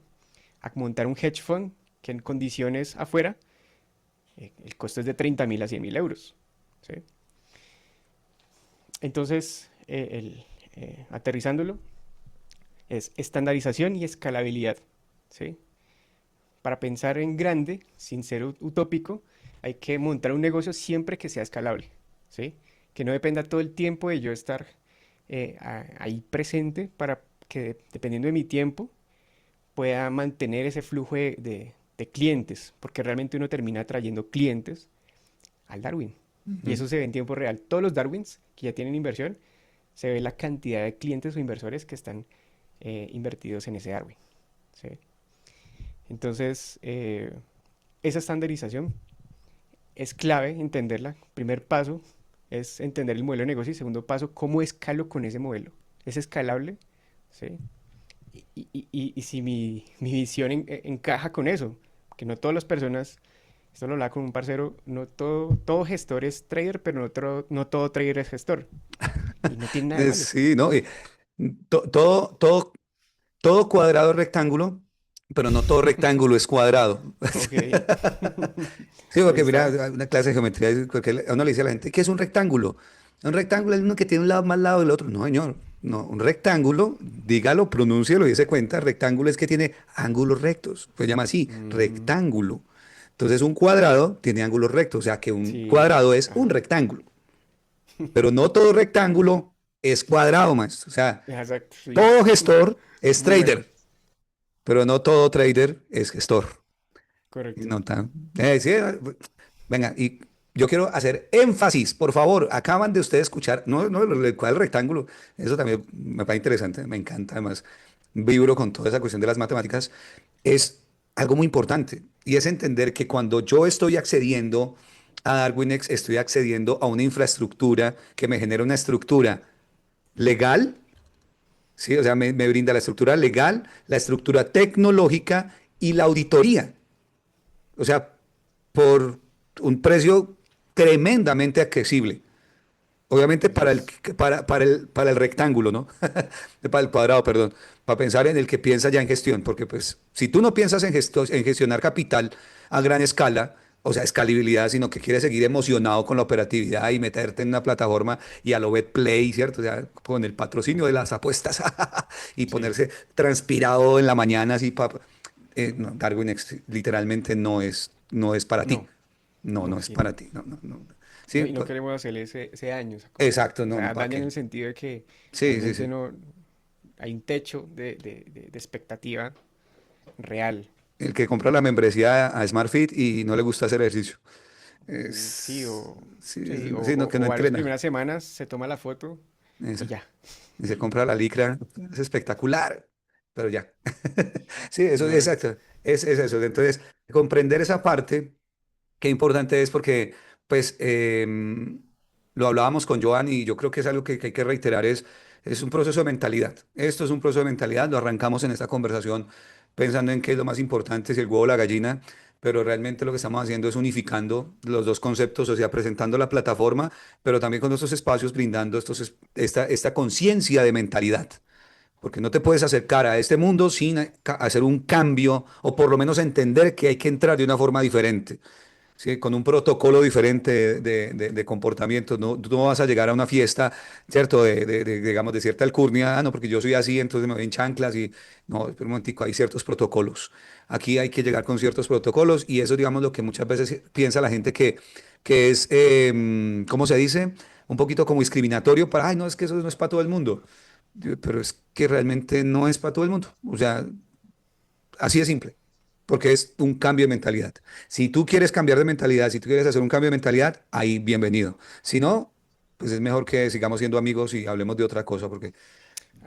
Speaker 1: a montar un hedge fund que en condiciones afuera el costo es de 30.000 a 100.000 euros, ¿sí? Entonces, aterrizándolo, es estandarización y escalabilidad, ¿sí? Para pensar en grande, sin ser utópico, hay que montar un negocio siempre que sea escalable, ¿sí? Que no dependa todo el tiempo de yo estar ahí presente para que, dependiendo de mi tiempo, pueda mantener ese flujo de clientes, porque realmente uno termina atrayendo clientes al Darwin. Y
Speaker 2: Ujú.
Speaker 1: eso se ve en tiempo real. Todos los Darwins que ya tienen inversión, se ve la cantidad de clientes o inversores que están invertidos en ese Darwin. ¿Sí? Entonces, esa estandarización es clave entenderla. Primer paso es entender el modelo de negocio y segundo paso, cómo escalo con ese modelo. ¿Es escalable? ¿Sí? Y si mi visión encaja con eso, que no todas las personas, esto lo hablaba con un parcero, no todo gestor es trader, pero no todo trader es gestor. Y no tiene nada de malo.
Speaker 2: Sí, ¿no? Y todo cuadrado es rectángulo, pero no todo rectángulo es cuadrado.
Speaker 1: Ok.
Speaker 2: Sí,
Speaker 1: Ahí
Speaker 2: porque mira,
Speaker 1: está.
Speaker 2: una clase de geometría, a uno le dice a la gente, ¿qué es un rectángulo? Un rectángulo es uno que tiene un lado más lado del otro. No, señor, no, un rectángulo, dígalo, pronúncielo y dése cuenta, rectángulo es que tiene ángulos rectos, se llama así,
Speaker 1: Mm,
Speaker 2: rectángulo. Entonces un cuadrado tiene ángulos rectos, o sea que un
Speaker 1: sí.
Speaker 2: cuadrado es un
Speaker 1: Ajá.
Speaker 2: rectángulo, pero no todo rectángulo es cuadrado, maestro. O sea,
Speaker 1: Exacto, sí.
Speaker 2: todo gestor es
Speaker 1: Muy bueno.
Speaker 2: trader, pero no todo trader es gestor.
Speaker 1: Correcto.
Speaker 2: No tan. Sí, venga, y yo quiero hacer énfasis, por favor. Acaban de ustedes escuchar, no, ¿cuál rectángulo? Eso también me parece interesante, me encanta, además, vibro con toda esa cuestión de las matemáticas. Es algo muy importante y es entender que cuando yo estoy accediendo a DarwinX, estoy accediendo a una infraestructura que me genera una estructura legal, ¿sí? O sea, me brinda la estructura legal, la estructura tecnológica y la auditoría. O sea, por un precio tremendamente accesible. Obviamente
Speaker 1: Así es.
Speaker 2: para el rectángulo, ¿no? Para el cuadrado, perdón. Para pensar en el que piensa ya en gestión. Porque pues si tú no piensas en gestionar capital a gran escala, o sea, escalabilidad, sino que quieres seguir emocionado con la operatividad y meterte en una plataforma y a lo play, ¿cierto? O sea, con el patrocinio de las apuestas y
Speaker 1: Sí.
Speaker 2: ponerse transpirado en la mañana así no, Darwin literalmente no es para ti.
Speaker 1: No.
Speaker 2: No,
Speaker 1: No,
Speaker 2: no es
Speaker 1: sí, no.
Speaker 2: para ti. No, no, no.
Speaker 1: No,
Speaker 2: Sí,
Speaker 1: y no queremos hacerle ese daño a esa cosa.
Speaker 2: exacto,
Speaker 1: O
Speaker 2: no, no,
Speaker 1: sea,
Speaker 2: ¿para
Speaker 1: daño en
Speaker 2: qué?
Speaker 1: el sentido de que
Speaker 2: Sí, sí,
Speaker 1: realmente
Speaker 2: sí.
Speaker 1: no hay un techo de expectativa real.
Speaker 2: El que compra la membresía a SmartFit y no le gusta hacer ejercicio.
Speaker 1: Sí,
Speaker 2: Sí,
Speaker 1: sí,
Speaker 2: sí, no, que no
Speaker 1: o va las
Speaker 2: entrena.
Speaker 1: primeras semanas, se toma la foto y
Speaker 2: Eso.
Speaker 1: ya.
Speaker 2: Y se compra la licra. Es espectacular. Pero ya. Sí, eso,
Speaker 1: Correcto.
Speaker 2: exacto. Es eso. Entonces, comprender esa parte. Qué importante es porque, pues, lo hablábamos con Joan y yo creo que es algo que hay que reiterar, es un proceso de mentalidad. Esto es un proceso de mentalidad, lo arrancamos en esta conversación pensando en qué es lo más importante, si el huevo o la gallina, pero realmente lo que estamos haciendo es unificando los dos conceptos, o sea, presentando la plataforma, pero también con estos espacios brindando esta conciencia de mentalidad. Porque no te puedes acercar a este mundo sin hacer un cambio o por lo menos entender que hay que entrar de una forma diferente. Sí, con un protocolo diferente de comportamiento. No, tú no vas a llegar a una fiesta, ¿cierto? Digamos, de cierta alcurnia, no, porque yo soy así, entonces me voy en chanclas y no, espera un momentico, hay ciertos protocolos. Aquí hay que llegar con ciertos protocolos y eso, digamos, lo que muchas veces piensa la gente que es, ¿cómo se dice? Un poquito como discriminatorio para, ay, no, es que eso no es para todo el mundo. Pero es que realmente no es para todo el mundo. O sea, así de simple, porque es un cambio de mentalidad. Si tú quieres cambiar de mentalidad, si tú quieres hacer un cambio de mentalidad, ahí bienvenido. Si no, pues es mejor que sigamos siendo amigos y hablemos de otra cosa, porque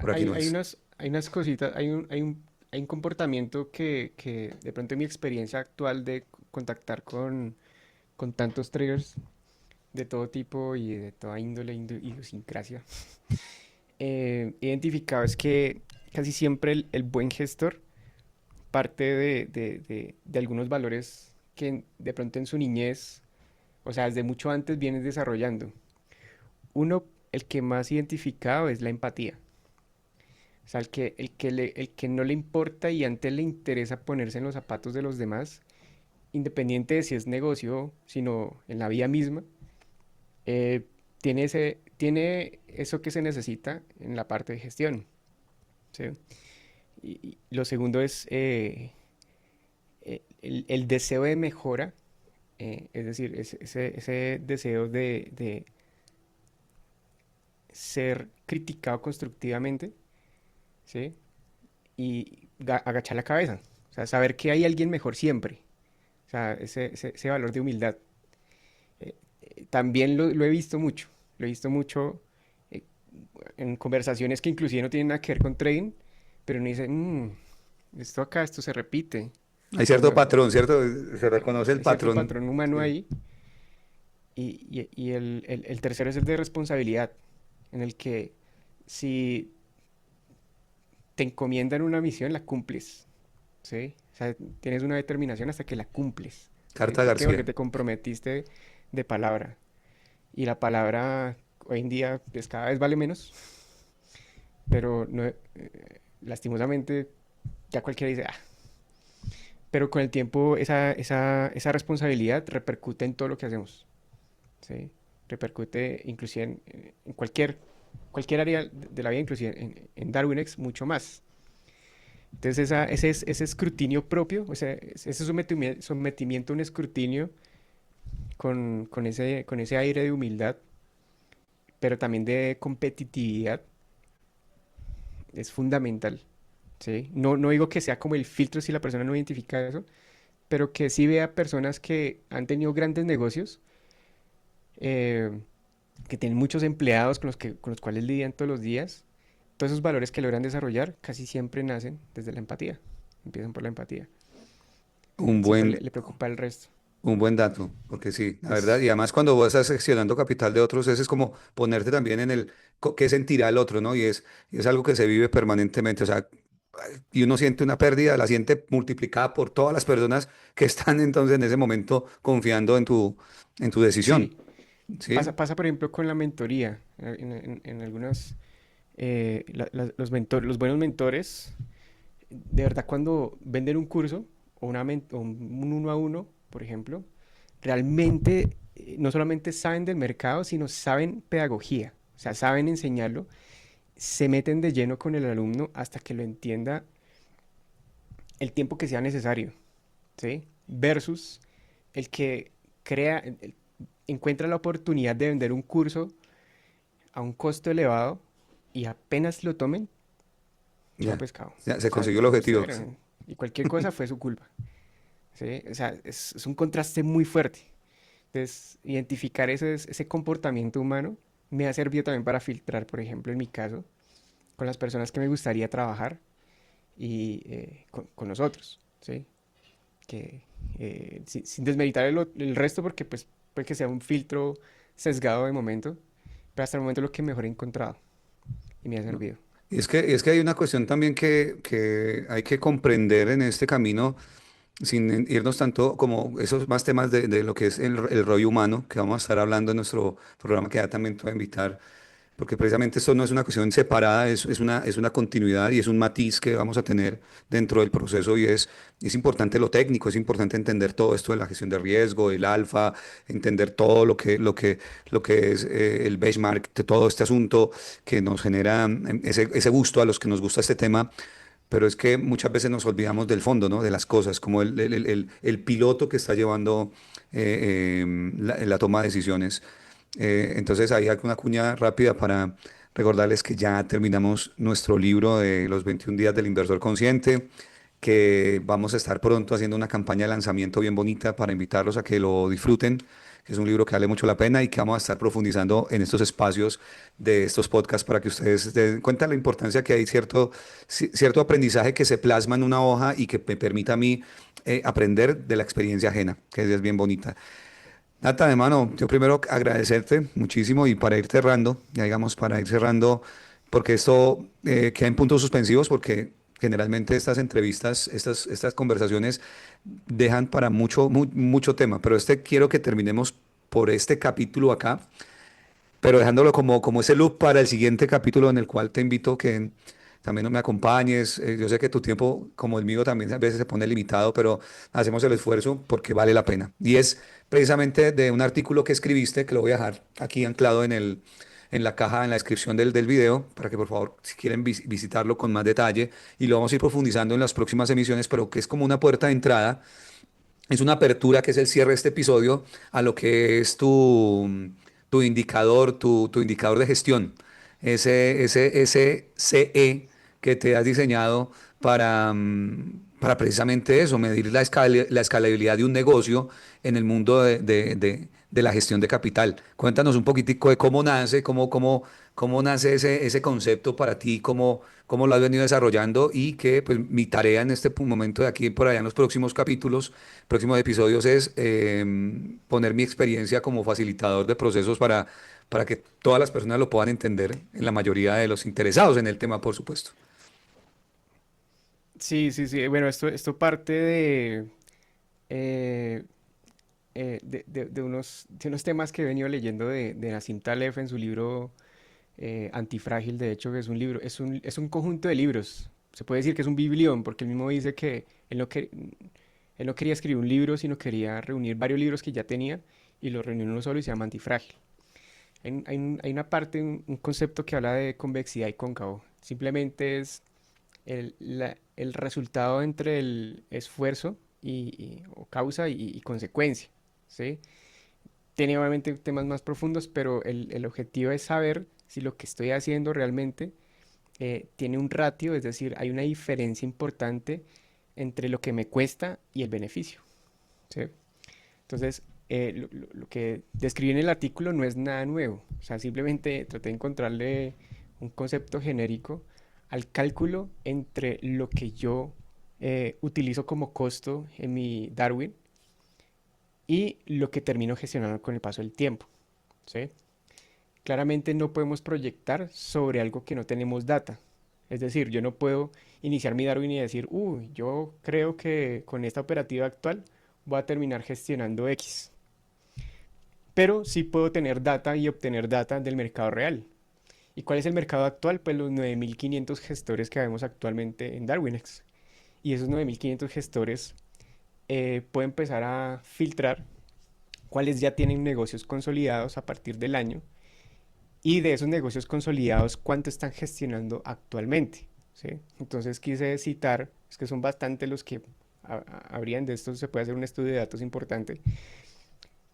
Speaker 2: por aquí no es.
Speaker 1: Hay unas cositas, hay un comportamiento que de pronto en mi experiencia actual de contactar con tantos triggers de todo tipo y de toda índole, idiosincrasia, he identificado es que casi siempre el buen gestor parte de algunos valores que de pronto en su niñez, o sea, desde mucho antes vienes desarrollando. Uno, el que más identificado es la empatía. O sea, el que no le importa y antes le interesa ponerse en los zapatos de los demás, independiente de si es negocio, sino en la vida misma, tiene eso que se necesita en la parte de gestión. ¿Sí? Y lo segundo es el deseo de mejora, es decir, ese deseo de ser criticado constructivamente, ¿sí? Y agachar la cabeza, o sea, saber que hay alguien mejor siempre, o sea, ese valor de humildad. también lo he visto mucho. Lo he visto mucho eh, en conversaciones que inclusive no tienen nada que ver con trading, pero uno dice, esto acá, esto se repite.
Speaker 2: Hay
Speaker 1: O
Speaker 2: cierto patrón, ¿cierto? Se reconoce el
Speaker 1: hay cierto
Speaker 2: patrón.
Speaker 1: patrón humano
Speaker 2: Sí.
Speaker 1: ahí. Y el tercero es el de responsabilidad, en el que si te encomiendan una misión, la cumples, ¿sí? O sea, tienes una determinación hasta que la cumples, ¿sí?
Speaker 2: Carta
Speaker 1: ¿Por qué? Porque
Speaker 2: García.
Speaker 1: te comprometiste de palabra. Y la palabra hoy en día pues cada vez vale menos, pero no, lastimosamente ya cualquiera dice, pero con el tiempo esa responsabilidad repercute en todo lo que hacemos, ¿sí? Repercute inclusive en cualquier área de la vida, inclusive en DarwinX mucho más. Entonces ese escrutinio propio, o sea, ese sometimiento a un escrutinio con ese aire de humildad, pero también de competitividad, es fundamental, ¿sí? No digo que sea como el filtro si la persona no identifica eso, pero que sí vea personas que han tenido grandes negocios, eh, que tienen muchos empleados con los cuales lidian todos los días. Todos esos valores que logran desarrollar casi siempre nacen desde la empatía, empiezan por la empatía.
Speaker 2: Un
Speaker 1: Siempre
Speaker 2: buen,
Speaker 1: le preocupa el resto.
Speaker 2: un buen dato, porque sí, la verdad, y
Speaker 1: Es,
Speaker 2: además cuando vos estás seccionando capital de otros, ese es como ponerte también en el qué sentirá el otro, ¿no? Y es algo que se vive permanentemente, o sea, y uno siente una pérdida, la siente multiplicada por todas las personas que están entonces en ese momento confiando en tu decisión,
Speaker 1: sí,
Speaker 2: ¿sí?
Speaker 1: pasa por ejemplo con la mentoría. En algunas, los buenos mentores, de verdad cuando venden un curso o un uno a uno, por ejemplo, realmente no solamente saben del mercado, sino saben pedagogía, o sea, saben enseñarlo, se meten de lleno con el alumno hasta que lo entienda el tiempo que sea necesario, ¿sí? Versus el que encuentra la oportunidad de vender un curso a un costo elevado y apenas lo tomen, chao
Speaker 2: Ya,
Speaker 1: pescado.
Speaker 2: ya se
Speaker 1: O sea,
Speaker 2: consiguió el objetivo.
Speaker 1: y cualquier cosa fue su culpa, ¿sí? O sea, es un contraste muy fuerte. Entonces, identificar ese comportamiento humano me ha servido también para filtrar, por ejemplo, en mi caso, con las personas que me gustaría trabajar y con nosotros, ¿sí? Que, sin desmeritar el resto, porque pues puede que sea un filtro sesgado de momento, pero hasta el momento es lo que mejor he encontrado y me ha
Speaker 2: ¿No?
Speaker 1: servido.
Speaker 2: Y es que hay una cuestión también que hay que comprender en este camino, sin irnos tanto como esos más temas de lo que es el rollo humano, que vamos a estar hablando en nuestro programa, que ya también te voy a invitar, porque precisamente esto no es una cuestión separada, es una continuidad y es un matiz que vamos a tener dentro del proceso, y es importante lo técnico, es importante entender todo esto de la gestión de riesgo, el alfa, entender todo lo que es el benchmark, de todo este asunto que nos genera ese gusto a los que nos gusta este tema. Pero es que muchas veces nos olvidamos del fondo, ¿no? De las cosas, como el piloto que está llevando la toma de decisiones. Entonces, ahí hay una cuña rápida para recordarles que ya terminamos nuestro libro de los 21 días del inversor consciente, que vamos a estar pronto haciendo una campaña de lanzamiento bien bonita para invitarlos a que lo disfruten, que es un libro que vale mucho la pena y que vamos a estar profundizando en estos espacios de estos podcasts para que ustedes se den cuenta de la importancia que hay cierto aprendizaje que se plasma en una hoja y que me permita a mí aprender de la experiencia ajena, que es bien bonita. Nata, hermano, yo primero agradecerte muchísimo y para ir cerrando, ya digamos, para ir cerrando, porque esto queda en puntos suspensivos, porque generalmente estas entrevistas, estas conversaciones dejan para mucho tema, pero quiero que terminemos por este capítulo acá, pero dejándolo como ese loop para el siguiente capítulo en el cual te invito que también me acompañes. Yo sé que tu tiempo, como el mío, también a veces se pone limitado, pero hacemos el esfuerzo porque vale la pena. Y es precisamente de un artículo que escribiste, que lo voy a dejar aquí anclado en la caja, en la descripción del video, para que por favor, si quieren visitarlo con más detalle, y lo vamos a ir profundizando en las próximas emisiones, pero que es como una puerta de entrada, es una apertura que es el cierre de este episodio a lo que es tu indicador, tu indicador de gestión, ese CE que te has diseñado para para precisamente eso, medir la escalabilidad de un negocio en el mundo de la gestión de capital. Cuéntanos un poquitico de cómo nace, cómo nace ese concepto para ti, cómo lo has venido desarrollando y que pues mi tarea en este momento de aquí por allá en los próximos capítulos, próximos episodios es poner mi experiencia como facilitador de procesos para que todas las personas lo puedan entender, en la mayoría de los interesados en el tema, por supuesto.
Speaker 1: Sí, sí, sí. Bueno, esto parte eh, de unos temas que he venido leyendo de Nassim Taleb en su libro Antifrágil, de hecho, que es un libro, es un conjunto de libros. Se puede decir que es un biblión, porque él mismo dice que él no quería escribir un libro, sino quería reunir varios libros que ya tenía y los reunió en uno solo y se llama Antifrágil. Hay una parte, un concepto que habla de convexidad y cóncavo. Simplemente es el resultado entre el esfuerzo o causa y consecuencia, ¿sí? Tiene obviamente temas más profundos, pero el objetivo es saber si lo que estoy haciendo realmente tiene un ratio, es decir, hay una diferencia importante entre lo que me cuesta y el beneficio, ¿sí? Entonces, lo que describí en el artículo no es nada nuevo, o sea, simplemente traté de encontrarle un concepto genérico al cálculo entre lo que yo utilizo como costo en mi Darwin y lo que termino gestionando con el paso del tiempo, ¿sí? Claramente no podemos proyectar sobre algo que no tenemos data. Es decir, yo no puedo iniciar mi Darwin y decir, uy, yo creo que con esta operativa actual voy a terminar gestionando X. Pero sí puedo tener data y obtener data del mercado real. ¿Y cuál es el mercado actual? Pues los 9.500 gestores que vemos actualmente en Darwinex. Y esos 9.500 gestores pueden empezar a filtrar cuáles ya tienen negocios consolidados a partir del año y de esos negocios consolidados cuánto están gestionando actualmente, ¿sí? Entonces quise citar, es que son bastante los que habrían de estos, se puede hacer un estudio de datos importante,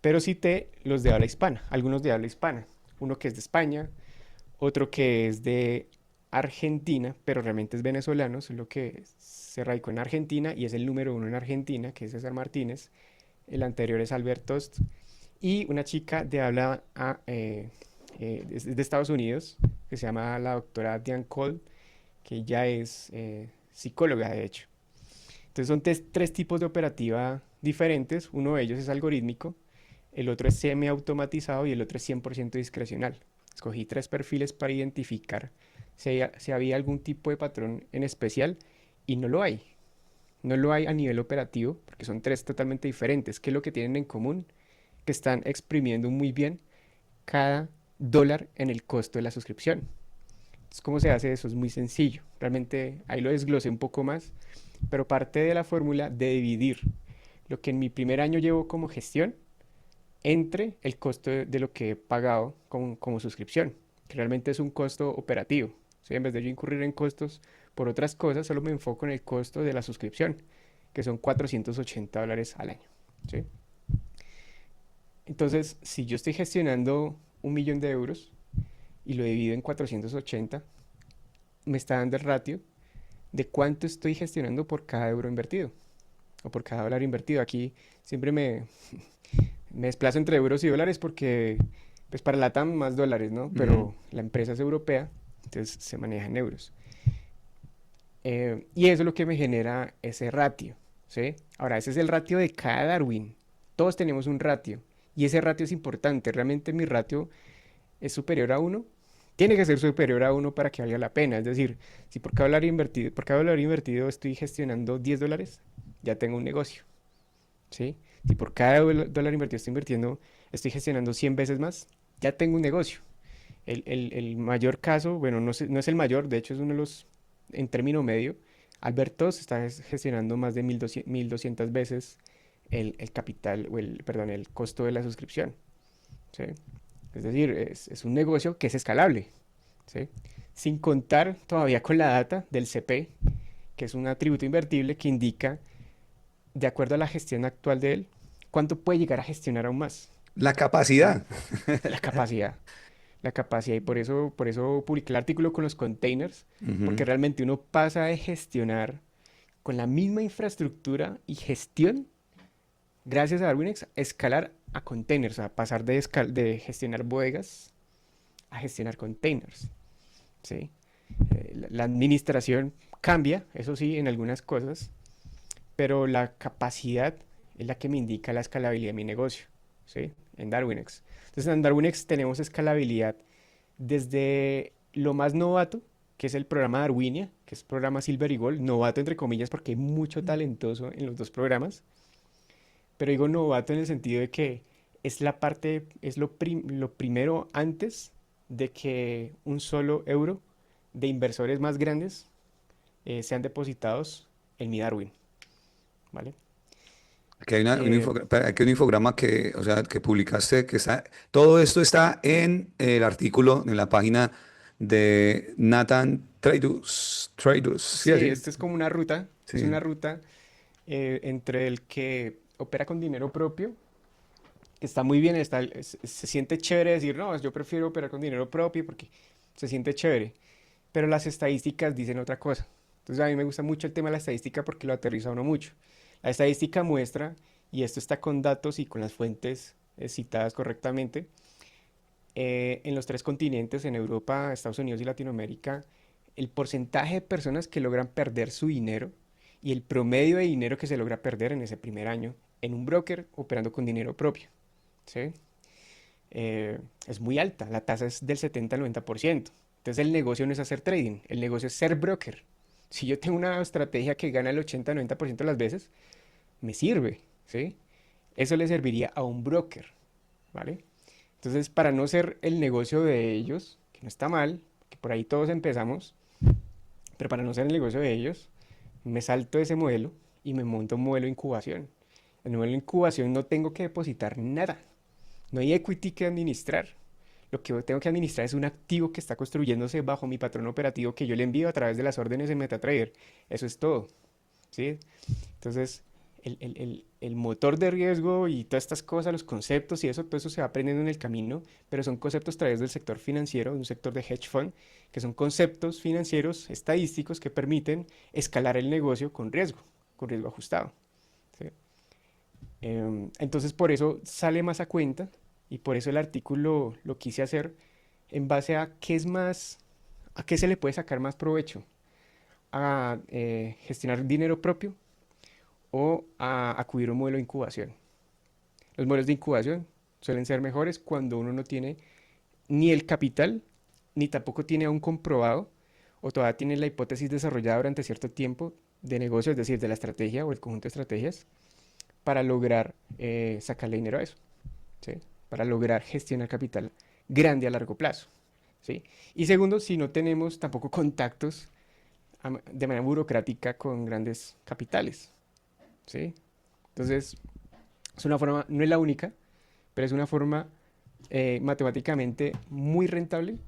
Speaker 1: pero cité los de habla hispana, algunos de habla hispana, uno que es de España, otro que es de Argentina, pero realmente es venezolano, solo que se radicó en Argentina y es el número uno en Argentina, que es César Martínez, el anterior es Albert Tost, y una chica de habla de Estados Unidos, que se llama la doctora Diane Cole, que ya es psicóloga, de hecho. Entonces son tres tipos de operativa diferentes. Uno de ellos es algorítmico, el otro es semi-automatizado y el otro es 100% discrecional. Escogí tres perfiles para identificar si había algún tipo de patrón en especial y no lo hay. No lo hay a nivel operativo porque son tres totalmente diferentes. ¿Qué es lo que tienen en común? Que están exprimiendo muy bien cada dólar en el costo de la suscripción. Entonces, ¿cómo se hace eso? Es muy sencillo. Realmente ahí lo desglosé un poco más, pero parte de la fórmula de dividir lo que en mi primer año llevo como gestión entre el costo de lo que he pagado como suscripción, que realmente es un costo operativo. ¿Sí? En vez de yo incurrir en costos por otras cosas, solo me enfoco en el costo de la suscripción, que son $480 al año. ¿Sí? Entonces, si yo estoy gestionando 1.000.000 de euros y lo divido en 480, me está dando el ratio de cuánto estoy gestionando por cada euro invertido o por cada dólar invertido. Aquí siempre me desplazo entre euros y dólares porque, pues para la TAM más dólares, ¿no?
Speaker 2: Ujú.
Speaker 1: Pero la empresa es europea, entonces se maneja en euros. Y eso es lo que me genera ese ratio, ¿sí? Ahora, ese es el ratio de cada Darwin. Todos tenemos un ratio y ese ratio es importante. Realmente mi ratio es superior a uno, tiene que ser superior a uno para que valga la pena. Es decir, si por cada dólar invertido estoy gestionando $10, ya tengo un negocio, ¿sí? Si por cada dólar invertido estoy gestionando 100 veces más, ya tengo un negocio. El mayor caso, bueno, no es el mayor, de hecho es uno de los, en término medio, Albertos está gestionando más de 1.200 veces el capital, perdón, el costo de la suscripción, ¿sí? Es decir, es un negocio que es escalable, ¿sí? Sin contar todavía con la data del CP, que es un atributo invertible que indica, de acuerdo a la gestión actual de él, cuánto puede llegar a gestionar aún más,
Speaker 2: La
Speaker 1: ¿sí?
Speaker 2: capacidad.
Speaker 1: La capacidad, la capacidad. Y por eso publiqué el artículo con los containers, porque
Speaker 2: Ujú.
Speaker 1: realmente uno pasa de gestionar con la misma infraestructura y gestión, gracias a Darwinex, escalar a containers, a pasar de gestionar bodegas a gestionar containers, ¿sí? La administración cambia, eso sí, en algunas cosas, pero la capacidad es la que me indica la escalabilidad de mi negocio, ¿sí? En Darwinex. Entonces, en Darwinex tenemos escalabilidad desde lo más novato, que es el programa Darwinia, que es programa Silver y Gold, novato entre comillas porque hay mucho talentoso en los dos programas, pero digo novato en el sentido de que es la parte, es lo primero antes de que un solo euro de inversores más grandes sean depositados en mi Darwin, ¿vale?
Speaker 2: Aquí hay
Speaker 1: Eh,
Speaker 2: aquí hay un infograma que, o sea, que publicaste, que está, todo esto está en el artículo, en la página de Nathan Tradus, sí,
Speaker 1: sí,
Speaker 2: así,
Speaker 1: esto es como una ruta, es una
Speaker 2: sí.
Speaker 1: ruta entre el que opera con dinero propio, que está muy bien, se siente chévere decir, no, yo prefiero operar con dinero propio porque se siente chévere, pero las estadísticas dicen otra cosa. Entonces a mí me gusta mucho el tema de la estadística porque lo aterriza a uno mucho. La estadística muestra, y esto está con datos y con las fuentes citadas correctamente, en los tres continentes, en Europa, Estados Unidos y Latinoamérica, el porcentaje de personas que logran perder su dinero y el promedio de dinero que se logra perder en ese primer año en un broker operando con dinero propio, ¿sí? Es muy alta, la tasa es del 70 al 90%. Entonces el negocio no es hacer trading, el negocio es ser broker. Si yo tengo una estrategia que gana el 80-90% de las veces, me sirve, ¿sí? Eso le serviría a un broker, ¿vale? Entonces, para no ser el negocio de ellos, que no está mal, que por ahí todos empezamos, pero para no ser el negocio de ellos, me salto ese modelo y me monto un modelo de incubación. En el modelo de incubación no tengo que depositar nada, no hay equity que administrar. Lo que tengo que administrar es un activo que está construyéndose bajo mi patrón operativo que yo le envío a través de las órdenes en MetaTrader. Eso es todo, ¿sí? Entonces, el motor de riesgo y todas estas cosas, los conceptos y eso, todo eso se va aprendiendo en el camino, pero son conceptos traídos del sector financiero, de un sector de hedge fund, que son conceptos financieros estadísticos que permiten escalar el negocio con riesgo ajustado, ¿sí? Entonces, por eso sale más a cuenta y por eso el artículo lo quise hacer en base a qué es más, a qué se le puede sacar más provecho, a gestionar dinero propio o a acudir a un modelo de incubación. Los modelos de incubación suelen ser mejores cuando uno no tiene ni el capital, ni tampoco tiene aún comprobado, o todavía tiene la hipótesis desarrollada durante cierto tiempo de negocio, es decir, de la estrategia o el conjunto de estrategias, para lograr sacarle dinero a eso, ¿sí? Para lograr gestionar capital grande a largo plazo, ¿sí? Y segundo, si no tenemos tampoco contactos de manera burocrática con grandes capitales, ¿sí? Entonces, es una forma, no es la única, pero es una forma matemáticamente muy rentable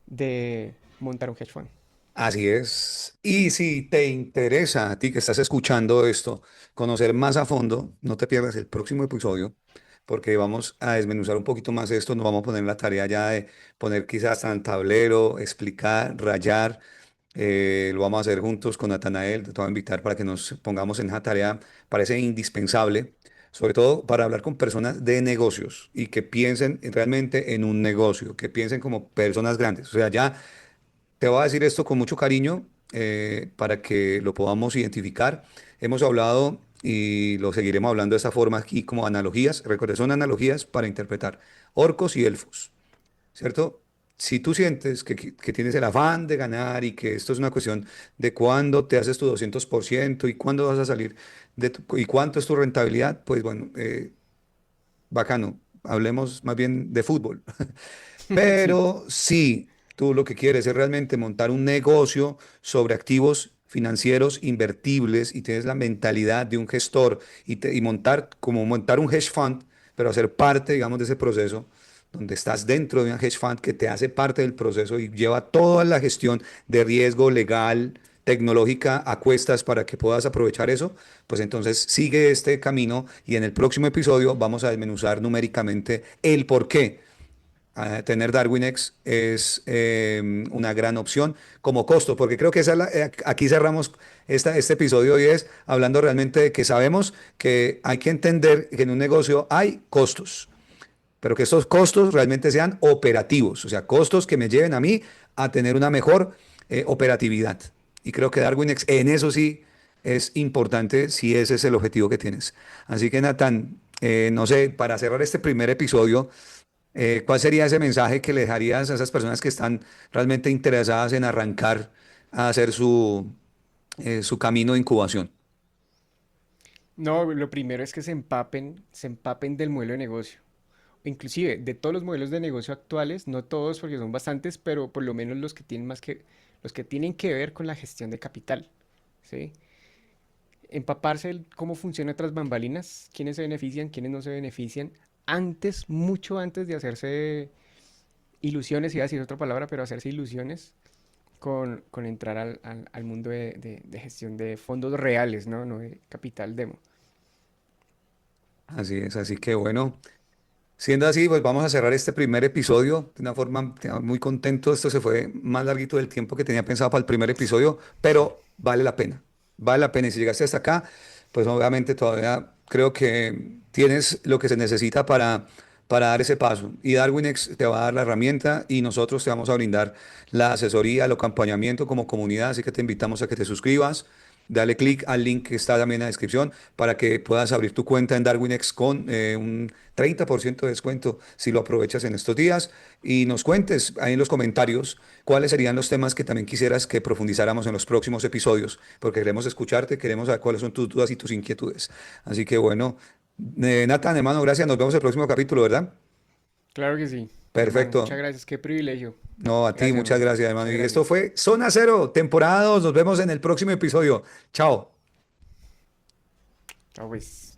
Speaker 1: de montar un hedge fund.
Speaker 2: Así es. Y si te interesa a ti que estás escuchando esto, conocer más a fondo, no te pierdas el próximo episodio, porque vamos a desmenuzar un poquito más esto. Nos vamos a poner en la tarea ya de poner quizás hasta en tablero, explicar, rayar. Lo vamos a hacer juntos con Natanael. Te voy a invitar para que nos pongamos en esa tarea. Parece indispensable, sobre todo para hablar con personas de negocios y que piensen realmente en un negocio, que piensen como personas grandes. O sea, ya. Te voy a decir esto con mucho cariño para que lo podamos identificar. Hemos hablado y lo seguiremos hablando de esta forma aquí como analogías. Recuerda, son analogías para interpretar orcos y elfos, ¿cierto? Si tú sientes que tienes el afán de ganar y que esto es una cuestión de cuándo te haces tu 200% y cuándo vas a salir y cuánto es tu rentabilidad, pues bueno, bacano. Hablemos más bien de fútbol.
Speaker 1: Sí,
Speaker 2: Pero si tú lo que quieres es realmente montar un negocio sobre activos financieros invertibles y tienes la mentalidad de un gestor y montar como montar un hedge fund, pero hacer parte, digamos, de ese proceso, donde estás dentro de un hedge fund que te hace parte del proceso y lleva toda la gestión de riesgo legal, tecnológica a cuestas para que puedas aprovechar eso, pues entonces sigue este camino y en el próximo episodio vamos a desmenuzar numéricamente el por qué tener DarwinX es una gran opción como costo, porque creo que aquí cerramos este episodio hoy es hablando realmente de que sabemos que hay que entender que en un negocio hay costos, pero que estos costos realmente sean operativos, o sea, costos que me lleven a mí a tener una mejor operatividad. Y creo que Darwinex en eso sí es importante si ese es el objetivo que tienes. Así que Nathan, no sé, para cerrar este primer episodio, ¿cuál sería ese mensaje que le dejarías a esas personas que están realmente interesadas en arrancar a hacer su camino de incubación?
Speaker 1: No, lo primero es que se empapen del modelo de negocio. Inclusive de todos los modelos de negocio actuales, no todos porque son bastantes, pero por lo menos los que tienen los que tienen que ver con la gestión de capital, ¿sí? Empaparse de cómo funciona tras bambalinas, quiénes se benefician, quiénes no se benefician, antes, mucho antes de hacerse ilusiones, iba a decir otra palabra, pero hacerse ilusiones con entrar al mundo de gestión de fondos reales, ¿no? No de capital demo.
Speaker 2: Así es, así que bueno. Siendo así, pues vamos a cerrar este primer episodio de una forma muy contento. Esto se fue más larguito del tiempo que tenía pensado para el primer episodio, pero vale la pena. Vale la pena. Y si llegaste hasta acá, pues obviamente todavía creo que tienes lo que se necesita para dar ese paso. Y Darwinex te va a dar la herramienta y nosotros te vamos a brindar la asesoría, el acompañamiento como comunidad. Así que te invitamos a que te suscribas. Dale clic al link que está también en la descripción para que puedas abrir tu cuenta en Darwinex con un 30% de descuento si lo aprovechas en estos días y nos cuentes ahí en los comentarios cuáles serían los temas que también quisieras que profundizáramos en los próximos episodios, porque queremos escucharte, queremos saber cuáles son tus dudas y tus inquietudes. Así que bueno, Nathan, hermano, gracias. Nos vemos el próximo capítulo, ¿verdad?
Speaker 1: Claro que sí, hermano. Muchas
Speaker 2: Perfecto.
Speaker 1: gracias. Qué privilegio.
Speaker 2: No, a ti,
Speaker 1: Gracias,
Speaker 2: muchas
Speaker 1: hermano.
Speaker 2: gracias, hermano.
Speaker 1: Muchas
Speaker 2: Y esto
Speaker 1: gracias.
Speaker 2: fue Zona Cero, temporada 2. Nos vemos en el próximo episodio. Chao.
Speaker 1: Chao, pues.